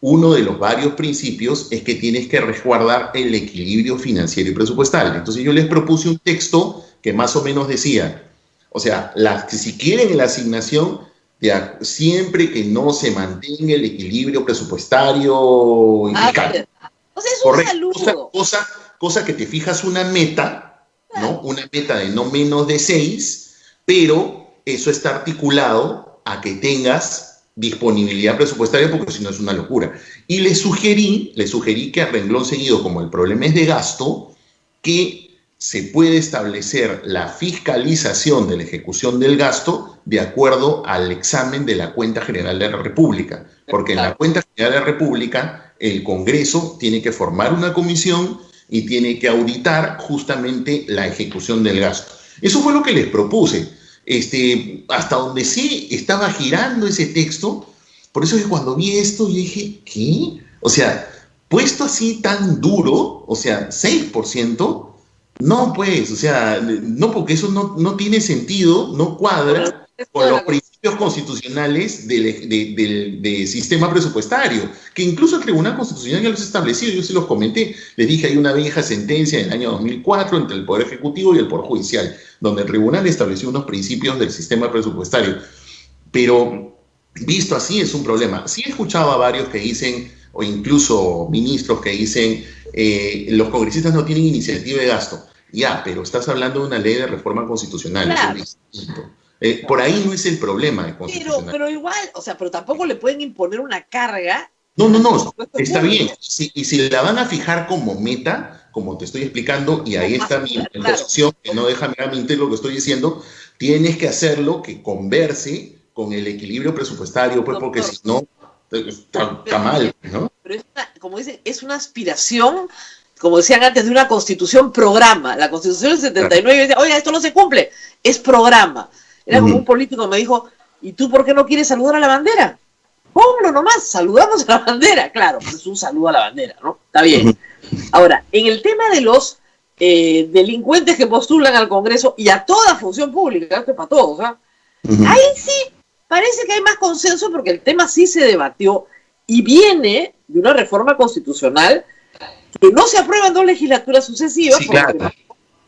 uno de los varios principios es que tienes que resguardar el equilibrio financiero y presupuestal. Entonces yo les propuse un texto que más o menos decía, o sea, si quieren la asignación, siempre que no se mantenga el equilibrio presupuestario y fiscal. O sea, es un saludo. Cosa que te fijas una meta, ¿no? Una meta de no menos de 6, pero eso está articulado a que tengas disponibilidad presupuestaria, porque si no es una locura. Y le sugerí que a renglón seguido, como el problema es de gasto, que se puede establecer la fiscalización de la ejecución del gasto de acuerdo al examen de la Cuenta General de la República. Porque en la Cuenta General de la República el Congreso tiene que formar una comisión y tiene que auditar justamente la ejecución del gasto. Eso fue lo que les propuse. Hasta donde sí estaba girando ese texto, por eso es que cuando vi esto yo dije, ¿qué? O sea, puesto así tan duro, o sea, 6%, no pues, o sea, no, porque eso no tiene sentido, no cuadra con los principios constitucionales del sistema presupuestario, que incluso el Tribunal Constitucional ya los ha establecido, yo se los comenté, les dije, hay una vieja sentencia del año 2004 entre el Poder Ejecutivo y el Poder Judicial, donde el Tribunal estableció unos principios del sistema presupuestario, pero visto así es un problema. Sí he escuchado a varios que dicen, o incluso ministros que dicen, los congresistas no tienen iniciativa de gasto. Ya, pero estás hablando de una ley de reforma constitucional, claro. Eso es distinto. Por ahí no es el problema de constitucional. Pero igual, o sea, pero tampoco le pueden imponer una carga. No, está bien. Y si la van a fijar como meta, como te estoy explicando, y ahí está mi posición, que no deja mentir lo que estoy diciendo, tienes que hacerlo que converse con el equilibrio presupuestario, pues, porque si no, está mal, ¿no? Pero como dicen, es una aspiración, como decían antes, de una constitución programa. La constitución del 79 decía, oiga, esto no se cumple, es programa. Era como un político me dijo, ¿y tú por qué no quieres saludar a la bandera? Ponlo nomás, saludamos a la bandera. Claro, pues es un saludo a la bandera, ¿no? Está bien. Ahora, en el tema de los delincuentes que postulan al Congreso y a toda función pública, esto es para todos, ¿ah? Ahí sí parece que hay más consenso porque el tema sí se debatió y viene de una reforma constitucional que no se aprueba en 2 legislaturas sucesivas, sí, claro.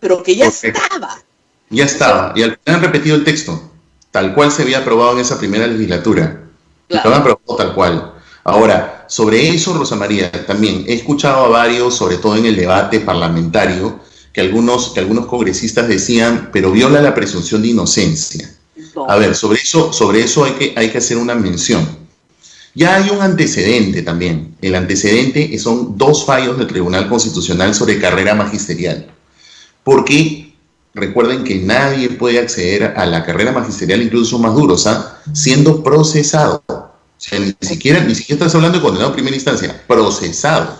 Pero que ya estaba. Ya estaba, y al final han repetido el texto, tal cual se había aprobado en esa primera legislatura. Claro. Lo han aprobado tal cual. Ahora, sobre eso, Rosa María, también he escuchado a varios, sobre todo en el debate parlamentario, que algunos congresistas decían, pero viola la presunción de inocencia. No. A ver, sobre eso hay que hacer una mención. Ya hay un antecedente también. El antecedente son 2 fallos del Tribunal Constitucional sobre carrera magisterial. Porque recuerden que nadie puede acceder a la carrera magisterial, incluso más duros, siendo procesado. O sea, ni siquiera estás hablando de condenado en primera instancia, procesado.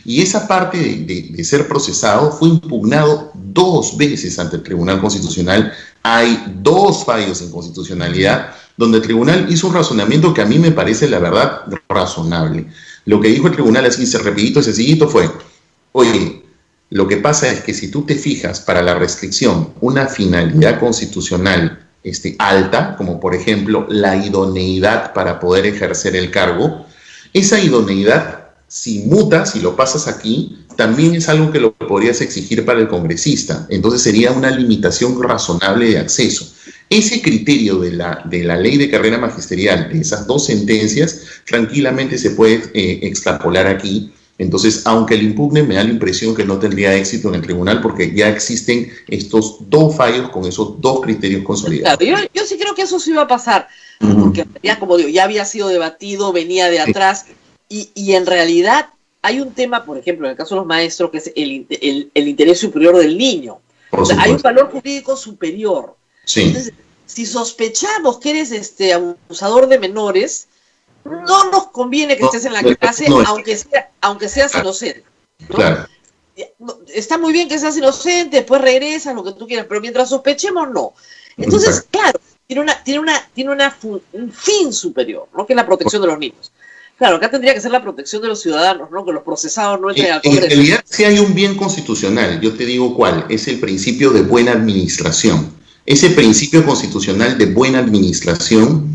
Y esa parte de ser procesado fue impugnado 2 veces ante el Tribunal Constitucional. Hay 2 fallos en constitucionalidad donde el tribunal hizo un razonamiento que a mí me parece, la verdad, razonable. Lo que dijo el tribunal, así rapidito, sencillito, fue, oye, lo que pasa es que si tú te fijas para la restricción una finalidad constitucional alta, como por ejemplo la idoneidad para poder ejercer el cargo, esa idoneidad, si mutas, si lo pasas aquí, también es algo que lo podrías exigir para el congresista. Entonces sería una limitación razonable de acceso. Ese criterio de la ley de carrera magisterial, de esas 2 sentencias, tranquilamente se puede extrapolar aquí. Entonces, aunque el impugne, me da la impresión que no tendría éxito en el tribunal porque ya existen estos 2 fallos con esos 2 criterios consolidados. Claro, yo sí creo que eso sí iba a pasar, porque ya, como digo, ya había sido debatido, venía de atrás, y en realidad hay un tema, por ejemplo, en el caso de los maestros, que es el interés superior del niño. O sea, hay un valor jurídico superior. Sí. Entonces, si sospechamos que eres abusador de menores, no nos conviene que estés en la clase, aunque seas inocente, ¿no? Claro. Está muy bien que seas inocente, después regresas, lo que tú quieras, pero mientras sospechemos, no. Entonces, claro, tiene un fin superior, ¿no? Que es la protección de los niños. Claro, acá tendría que ser la protección de los ciudadanos, ¿no? Que los procesados no entren al Congreso. En realidad, sí hay un bien constitucional, yo te digo cuál, es el principio de buena administración. Ese principio constitucional de buena administración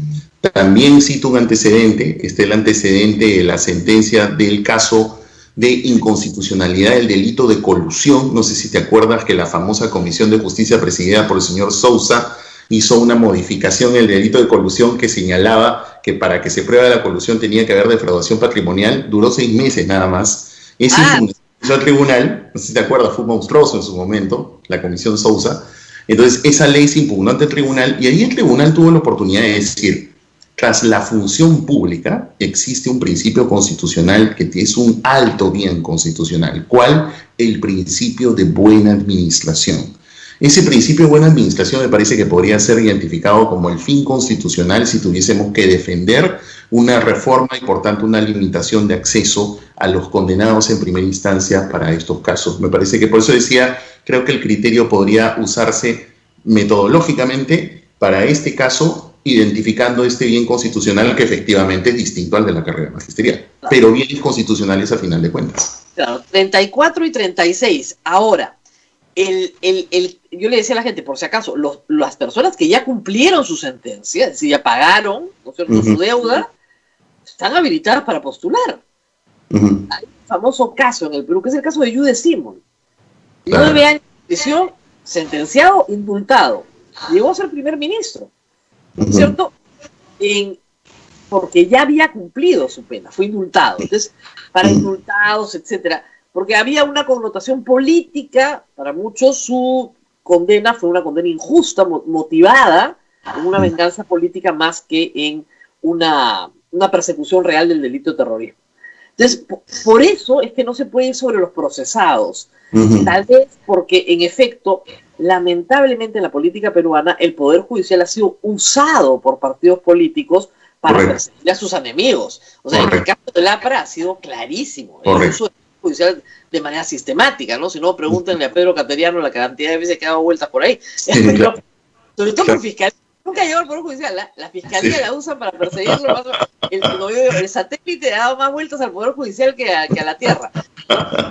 también cita un antecedente, el antecedente de la sentencia del caso de inconstitucionalidad del delito de colusión. No sé si te acuerdas que la famosa Comisión de Justicia presidida por el señor Sousa hizo una modificación en el delito de colusión que señalaba que para que se pruebe la colusión tenía que haber defraudación patrimonial. Duró 6 meses nada más. Ese hizo el tribunal, no sé si te acuerdas, fue monstruoso en su momento, la Comisión Sousa. Entonces esa ley se impugnó ante el tribunal y ahí el tribunal tuvo la oportunidad de decir, tras la función pública existe un principio constitucional que es un alto bien constitucional. ¿Cuál? El principio de buena administración. Ese principio de buena administración me parece que podría ser identificado como el fin constitucional si tuviésemos que defender una reforma y por tanto una limitación de acceso a los condenados en primera instancia para estos casos. Me parece que por eso decía, creo que el criterio podría usarse metodológicamente para este caso, identificando este bien constitucional que efectivamente es distinto al de la carrera magisterial, pero bienes constitucionales a final de cuentas. Claro, 34 y 36. Ahora, yo le decía a la gente, por si acaso, las personas que ya cumplieron su sentencia, es decir, ya pagaron, ¿no es cierto?, su deuda, están habilitadas para postular. Hay un famoso caso en el Perú, que es el caso de Yude Simon. 9 años de prisión, sentenciado, indultado. Llegó a ser primer ministro, ¿no es cierto? Porque ya había cumplido su pena, fue indultado. Entonces, para indultados, etcétera, porque había una connotación política, para muchos su condena fue una condena injusta, motivada en una venganza política más que en una persecución real del delito de terrorismo. Entonces, por eso es que no se puede ir sobre los procesados. Tal vez porque, en efecto, lamentablemente en la política peruana, el Poder Judicial ha sido usado por partidos políticos para perseguir a sus enemigos. O sea, en el caso del APRA ha sido clarísimo el uso del Poder Judicial de manera sistemática, ¿no? Si no, pregúntenle a Pedro Cateriano la cantidad de veces que ha dado vueltas por ahí. Pero, sobre todo con fiscalía. Nunca llegó al Poder Judicial, la fiscalía la usan para perseguirlo. El satélite ha dado más vueltas al Poder Judicial que a la Tierra.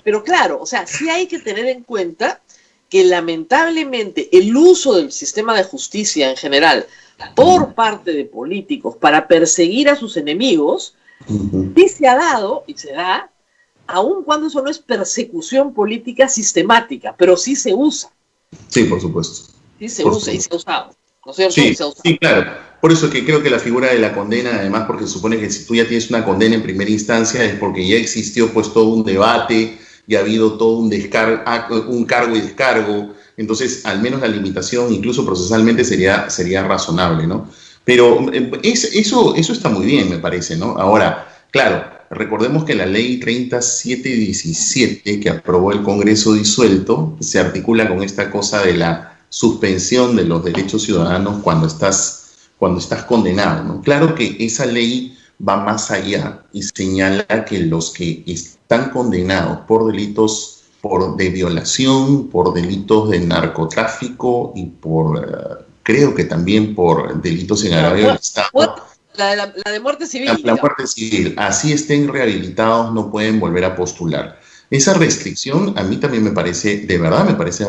Pero claro, o sea, sí hay que tener en cuenta que lamentablemente el uso del sistema de justicia en general por parte de políticos para perseguir a sus enemigos sí se ha dado y se da, aun cuando eso no es persecución política sistemática, pero sí se usa. Sí, por supuesto. Sí se usa y se ha usado. ¿No es cierto? Sí, claro. Por eso que creo que la figura de la condena, además, porque se supone que si tú ya tienes una condena en primera instancia es porque ya existió pues todo un debate, ya ha habido todo un cargo y descargo, entonces al menos la limitación incluso procesalmente sería razonable, ¿no? Pero eso está muy bien, me parece, ¿no? Ahora, claro, recordemos que la ley 3717 que aprobó el Congreso disuelto se articula con esta cosa de la suspensión de los derechos ciudadanos cuando estás condenado, ¿no? Claro que esa ley va más allá y señala que los que están condenados por delitos de violación, por delitos de narcotráfico y creo que también por delitos en agravio del Estado. La de muerte civil. La muerte civil, así estén rehabilitados, no pueden volver a postular. Esa restricción a mí también me parece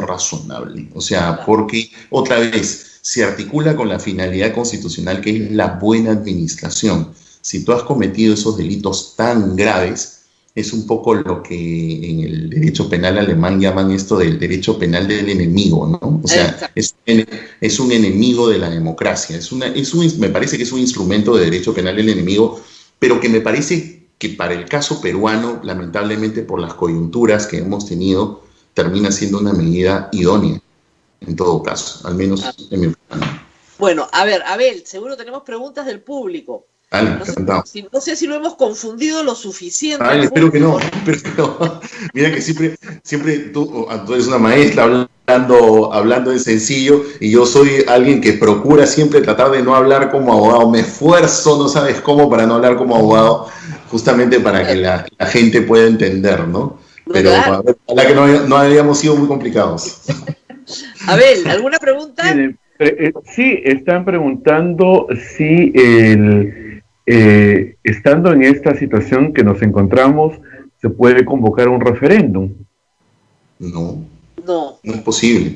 razonable. O sea, porque otra vez se articula con la finalidad constitucional que es la buena administración. Si tú has cometido esos delitos tan graves, es un poco lo que en el derecho penal alemán llaman esto del derecho penal del enemigo, ¿no? O sea, es un enemigo de la democracia. Me parece que es un instrumento de derecho penal del enemigo, pero que me parece que para el caso peruano, lamentablemente por las coyunturas que hemos tenido, termina siendo una medida idónea, en todo caso, al menos en mi opinión. Bueno, a ver, Abel, seguro tenemos preguntas del público. Dale, no sé si lo hemos confundido lo suficiente. Espero que no. Mira que siempre tú eres una maestra hablando de sencillo, y yo soy alguien que procura siempre tratar de no hablar como abogado. Me esfuerzo, no sabes cómo, para no hablar como abogado, justamente para que la gente pueda entender, ¿no? Pero ojalá que no hayamos sido muy complicados. Abel, ¿alguna pregunta? Sí, están preguntando si estando en esta situación que nos encontramos, ¿se puede convocar un referéndum? No es posible.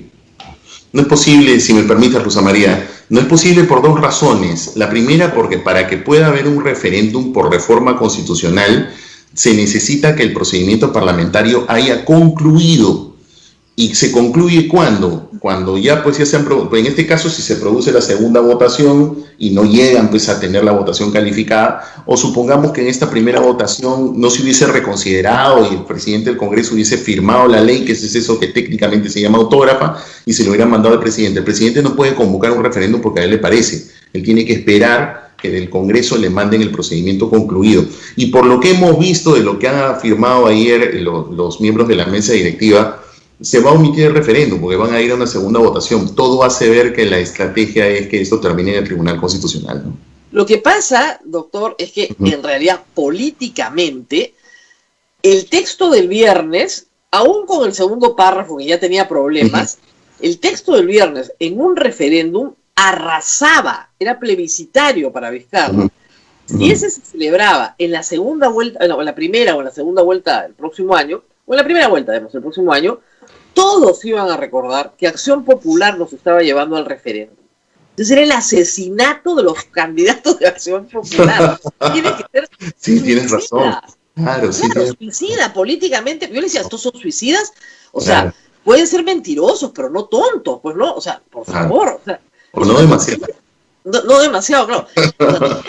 No es posible, si me permites, Rosa María. No es posible por dos razones. La primera, porque para que pueda haber un referéndum por reforma constitucional, se necesita que el procedimiento parlamentario haya concluido. ¿Y se concluye cuándo? Cuando ya se han, en este caso, si se produce la segunda votación y no llegan pues a tener la votación calificada, o supongamos que en esta primera votación no se hubiese reconsiderado y el presidente del Congreso hubiese firmado la ley, que es eso que técnicamente se llama autógrafa, y se lo hubiera mandado al presidente. El presidente no puede convocar un referéndum porque a él le parece. Él tiene que esperar que del Congreso le manden el procedimiento concluido. Y por lo que hemos visto de lo que han afirmado ayer los miembros de la mesa directiva, se va a omitir el referéndum porque van a ir a una segunda votación. Todo hace ver que la estrategia es que esto termine en el Tribunal Constitucional, ¿no? Lo que pasa, doctor, es que en realidad políticamente el texto del viernes, aún con el segundo párrafo que ya tenía problemas, el texto del viernes en un referéndum arrasaba, era plebiscitario para Vizcarra. Si ese se celebraba en la segunda vuelta, no, en la primera o en la segunda vuelta del próximo año, o en la primera vuelta, digamos, el próximo año, todos iban a recordar que Acción Popular nos estaba llevando al referéndum. Entonces era el asesinato de los candidatos de Acción Popular. Tiene que ser sí, tienes razón. Claro, suicida políticamente. Yo le decía, ¿estos son suicidas? O sea, pueden ser mentirosos, pero no tontos, pues no, o sea, por favor. O sea, no demasiado. No demasiado, claro. O sea,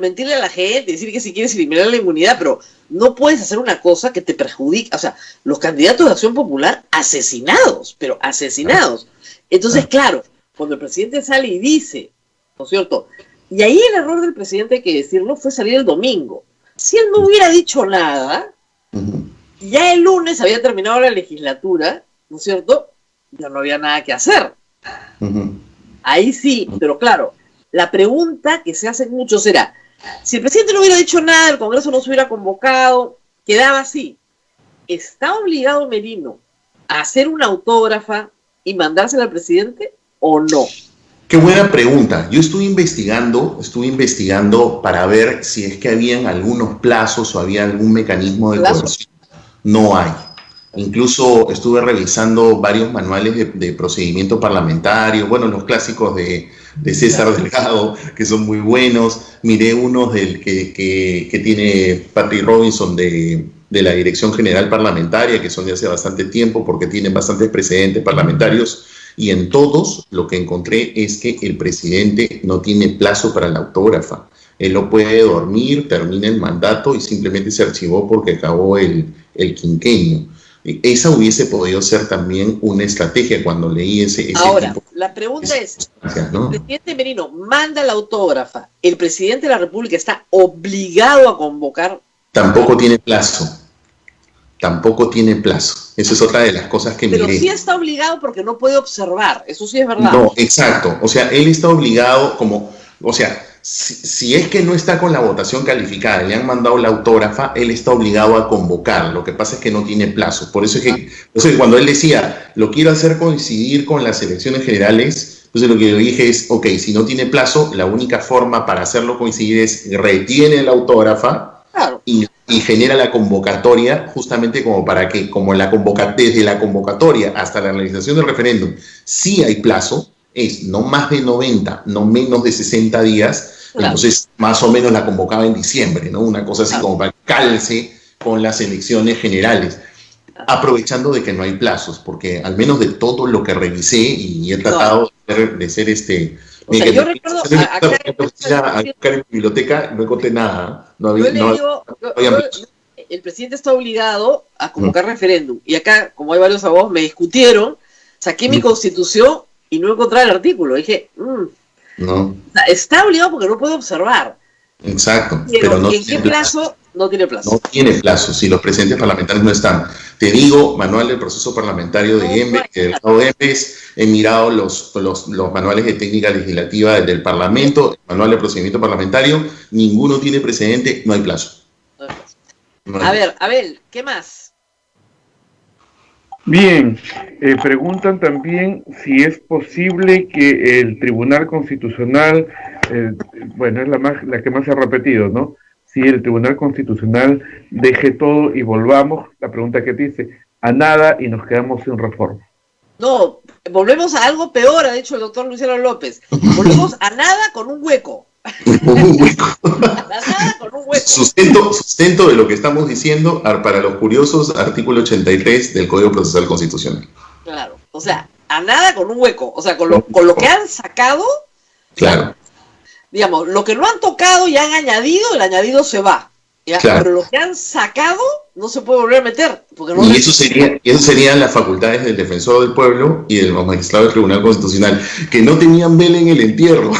mentirle a la gente, decir que si quieres eliminar la inmunidad, pero no puedes hacer una cosa que te perjudica. O sea, los candidatos de Acción Popular asesinados, pero asesinados. Entonces, claro, cuando el presidente sale y dice, ¿no es cierto? Y ahí el error del presidente, hay que decirlo, fue salir el domingo. Si él no hubiera dicho nada, ya el lunes había terminado la legislatura, ¿no es cierto? Ya no había nada que hacer. Ahí sí, pero claro, la pregunta que se hacen muchos era, si el presidente no hubiera dicho nada, el Congreso no se hubiera convocado, quedaba así. ¿Está obligado Merino a hacer una autógrafa y mandársela al presidente o no? Qué buena pregunta. Yo estuve investigando para ver si es que habían algunos plazos o había algún mecanismo de coerción. No hay. Incluso estuve revisando varios manuales de procedimiento parlamentario, bueno, los clásicos de César Delgado, que son muy buenos. Miré unos del que tiene Patrick Robinson de la Dirección General Parlamentaria, que son de hace bastante tiempo, porque tienen bastantes precedentes parlamentarios. Y en todos lo que encontré es que el presidente no tiene plazo para la autógrafa. Él no puede dormir, termina el mandato y simplemente se archivó porque acabó el quinquenio. Esa hubiese podido ser también una estrategia cuando leí ese Ahora, tipo. la pregunta es, ¿no? El presidente Merino manda la autógrafa, ¿el presidente de la República está obligado a convocar? Tampoco tiene plazo. Tampoco tiene plazo. Esa es otra de las cosas que miré. Pero sí está obligado porque no puede observar. Eso sí es verdad. No, exacto. O sea, él está obligado si es que no está con la votación calificada, le han mandado la autógrafa, él está obligado a convocar. Lo que pasa es que no tiene plazo. Por eso es que cuando él decía, lo quiero hacer coincidir con las elecciones generales, entonces lo que yo dije es, ok, si no tiene plazo, la única forma para hacerlo coincidir es retiene la autógrafa. Claro. Y genera la convocatoria justamente como para que, desde la convocatoria hasta la realización del referéndum, sí hay plazo, es no más de 90, no menos de 60 días, claro. Entonces más o menos la convocaba en diciembre, ¿no? Una cosa así como para que calce con las elecciones generales, aprovechando de que no hay plazos, porque al menos de todo lo que revisé y he tratado de ser O sea, yo recuerdo a buscar en mi biblioteca, no encontré nada. El presidente está obligado a convocar referéndum. Y acá, como hay varios abogados, me discutieron, saqué mi constitución y no encontré el artículo. Dije, no. O sea, está obligado porque no puede observar. Exacto. Pero no ¿en qué plazo? No tiene plazo. No tiene plazo, si los presidentes parlamentarios no están. Te digo, manual del proceso parlamentario de EMPES, he mirado los manuales de técnica legislativa del Parlamento, el manual de procedimiento parlamentario, ninguno tiene precedente, no hay plazo. A ver, Abel, ¿qué más? Bien, preguntan también si es posible que el Tribunal Constitucional, bueno, es la que más se ha repetido, ¿no? Si el Tribunal Constitucional deje todo y volvamos, la pregunta que dice, a nada y nos quedamos sin reforma. No, volvemos a algo peor, ha dicho el doctor Luciano López. Volvemos a nada con un hueco. Un hueco. A nada con un hueco. Sustento de lo que estamos diciendo, para los curiosos, artículo 83 del Código Procesal Constitucional. Claro, o sea, a nada con un hueco. O sea, con lo que han sacado, claro. Digamos, lo que no han tocado y han añadido, el añadido se va. ¿Ya? Claro. Pero lo que han sacado no se puede volver a meter. Porque no y eso serían las facultades del defensor del pueblo y del magistrado del Tribunal Constitucional, que no tenían vela en el entierro.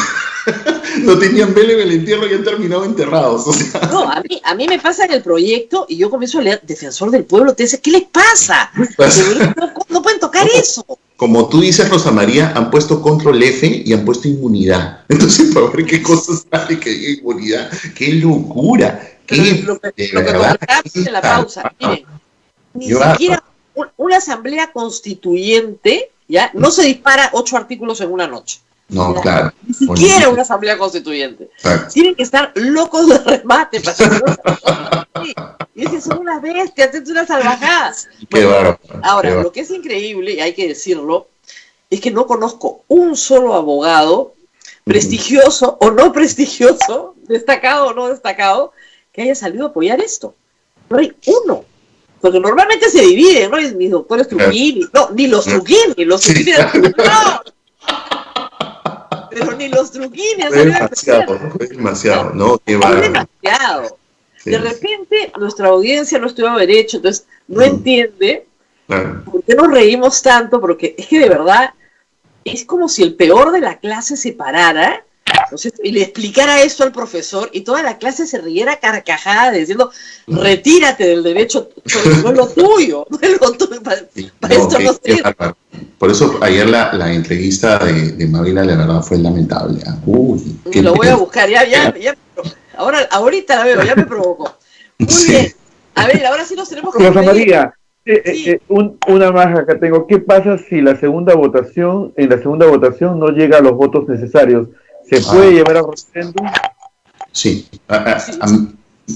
No tenían vela en el entierro y han terminado enterrados. O sea. No, a mí me pasa en el proyecto y yo comienzo a leer Defensor del Pueblo, te dice, ¿qué les pasa? No pueden tocar eso. Como tú dices, Rosa María, han puesto control F y han puesto inmunidad. Entonces, para ver qué cosas sale que hay inmunidad. ¡Qué locura! Lo que comentábamos en la pausa, miren, ni siquiera una asamblea constituyente, ¿ya? No se dispara 8 artículos en una noche. No, claro. Ni siquiera una asamblea constituyente. Exacto. Tienen que estar locos de remate para hacer y dices, son unas bestias, es una salvajada. Bueno, ahora, lo que es increíble, y hay que decirlo, es que no conozco un solo abogado, prestigioso o no prestigioso, destacado o no destacado, que haya salido a apoyar esto. No hay uno. Porque normalmente se dividen, ¿no? Mis doctores Trujillo, no, ni los Trujillo, ni los Trujillo, no. Pero ni los Trujillo. Es demasiado, ¿no? Qué es demasiado. Sí. De repente, nuestra audiencia no estudió derecho, entonces no entiende por qué nos reímos tanto, porque es que de verdad es como si el peor de la clase se parara, entonces, y le explicara esto al profesor y toda la clase se riera carcajada diciendo, retírate del derecho, no es lo tuyo, no es lo tuyo, para esto no sirve. Por eso ayer la entrevista de Mávila, la verdad, fue lamentable. Uy, lo voy a buscar, ahorita la veo, ya me provocó. Muy bien, a ver, ahora sí nos tenemos que... Rosa María, una más acá tengo. ¿Qué pasa si en la segunda votación no llega a los votos necesarios? ¿Se puede llevar a referéndum? Sí.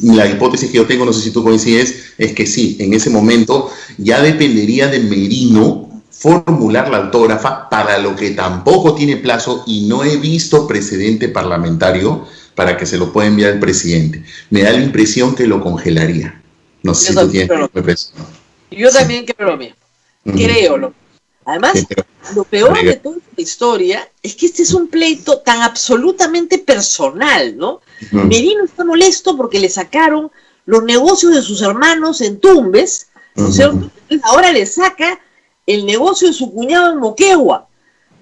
La hipótesis que yo tengo, no sé si tú coincides, es que sí, en ese momento ya dependería de Merino formular la autógrafa, para lo que tampoco tiene plazo y no he visto precedente parlamentario para que se lo pueda enviar el presidente. Me da la impresión que lo congelaría. No sé si tú tienes la impresión. Yo también creo lo mismo. Créelo. Además, lo peor de toda esta historia es que este es un pleito tan absolutamente personal, ¿no? Merino está molesto porque le sacaron los negocios de sus hermanos en Tumbes, ¿no es cierto? Entonces ahora le saca el negocio de su cuñado en Moquegua.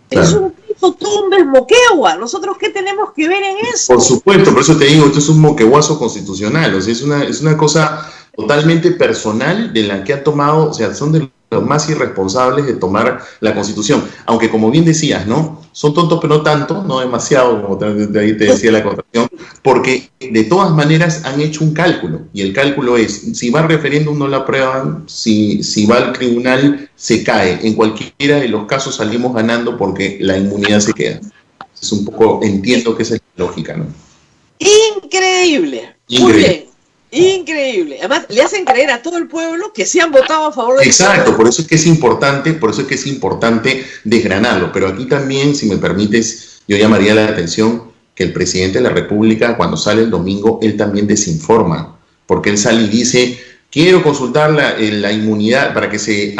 Claro. Es un pleito Tumbes, Moquegua. ¿Nosotros qué tenemos que ver en eso? Por supuesto, por eso te digo, esto es un moqueguazo constitucional, o sea, es una cosa totalmente personal de la que ha tomado, o sea, son de los más irresponsables de tomar la Constitución, aunque como bien decías, ¿no? Son tontos pero no tanto, no demasiado, como de ahí te decía la contracción, porque de todas maneras han hecho un cálculo, y el cálculo es, si va al referéndum no la aprueban, si va al tribunal se cae, en cualquiera de los casos salimos ganando porque la inmunidad se queda. Es un poco, entiendo que esa es la lógica, ¿no? Increíble. Muy bien. Increíble. Además, le hacen creer a todo el pueblo que sí han votado a favor de... Exacto, por eso es que es importante desgranarlo. Pero aquí también, si me permites, yo llamaría la atención que el presidente de la República, cuando sale el domingo, él también desinforma, porque él sale y dice, quiero consultar la inmunidad para que se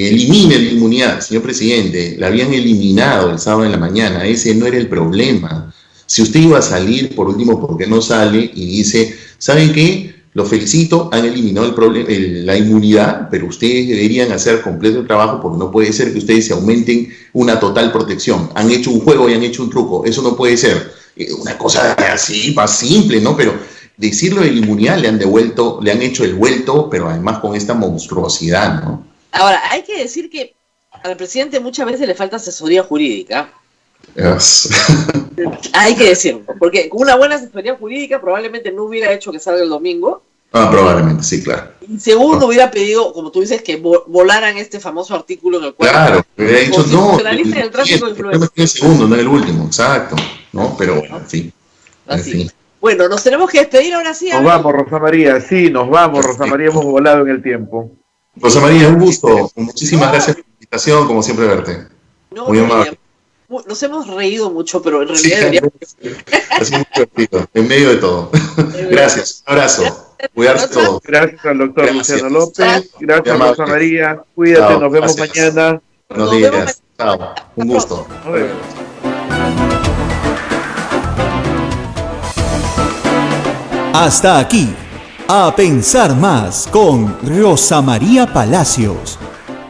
elimine la inmunidad. Señor presidente, la habían eliminado el sábado en la mañana, ese no era el problema. Si usted iba a salir, por último, ¿por qué no sale y dice, ¿saben qué? Los felicito, han eliminado la inmunidad, pero ustedes deberían hacer completo el trabajo porque no puede ser que ustedes se aumenten una total protección. Han hecho un juego y han hecho un truco, eso no puede ser. Una cosa así, más simple, ¿no? Pero decirlo de la inmunidad le han hecho el vuelto, pero además con esta monstruosidad, ¿no? Ahora, hay que decir que al presidente muchas veces le falta asesoría jurídica. Yes. Hay que decirlo, porque con una buena asesoría jurídica probablemente no hubiera hecho que salga el domingo. Probablemente, sí, claro. Y segundo, hubiera pedido, como tú dices, que volaran este famoso artículo en el cual... Claro, hubiera dicho no. El tráfico de influencia. En el segundo, no en el último, exacto. ¿No? Pero bueno, en fin. Así. Bueno, nos tenemos que despedir ahora sí. Nos vamos, Rosa María, sí, nos vamos, Rosa María, hemos volado en el tiempo. Rosa María, un gusto. Muchísimas gracias por la invitación, como siempre, verte. Muy amable. Nos hemos reído mucho, pero en realidad deberíamos... Ha sido muy divertido, en medio de todo. Gracias, un abrazo. Cuidarse todos. Gracias al doctor Luciano López. Gracias, Rosa María. Cuídate, chao, nos vemos mañana. Buenos días. Chao. Un gusto. Nos vemos. Hasta aquí, A Pensar Más con Rosa María Palacios.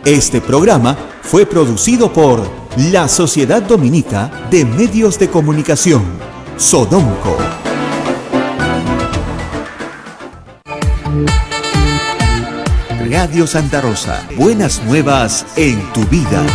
Este programa fue producido por la Sociedad Dominica de Medios de Comunicación, Sodomco. Radio Santa Rosa, buenas nuevas en tu vida.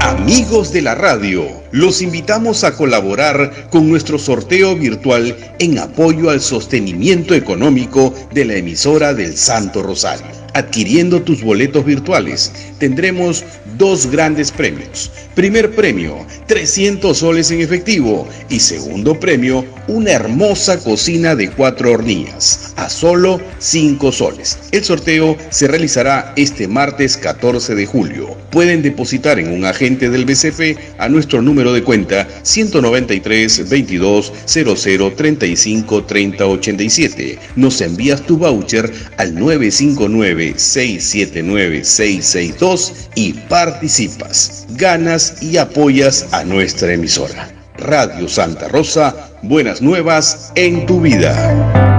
Amigos de la radio, los invitamos a colaborar con nuestro sorteo virtual en apoyo al sostenimiento económico de la emisora del Santo Rosario. Adquiriendo tus boletos virtuales, tendremos 2 grandes premios. Primer premio, 300 soles en efectivo. Y segundo premio, una hermosa cocina de 4 hornillas, a solo 5 soles. El sorteo se realizará este martes 14 de julio. Pueden depositar en un agente del BCP a nuestro número de cuenta 193 22 00 35 30 87. Nos envías tu voucher al 959 679 662 y participas, ganas y apoyas a nuestra emisora. Radio Santa Rosa, buenas nuevas en tu vida.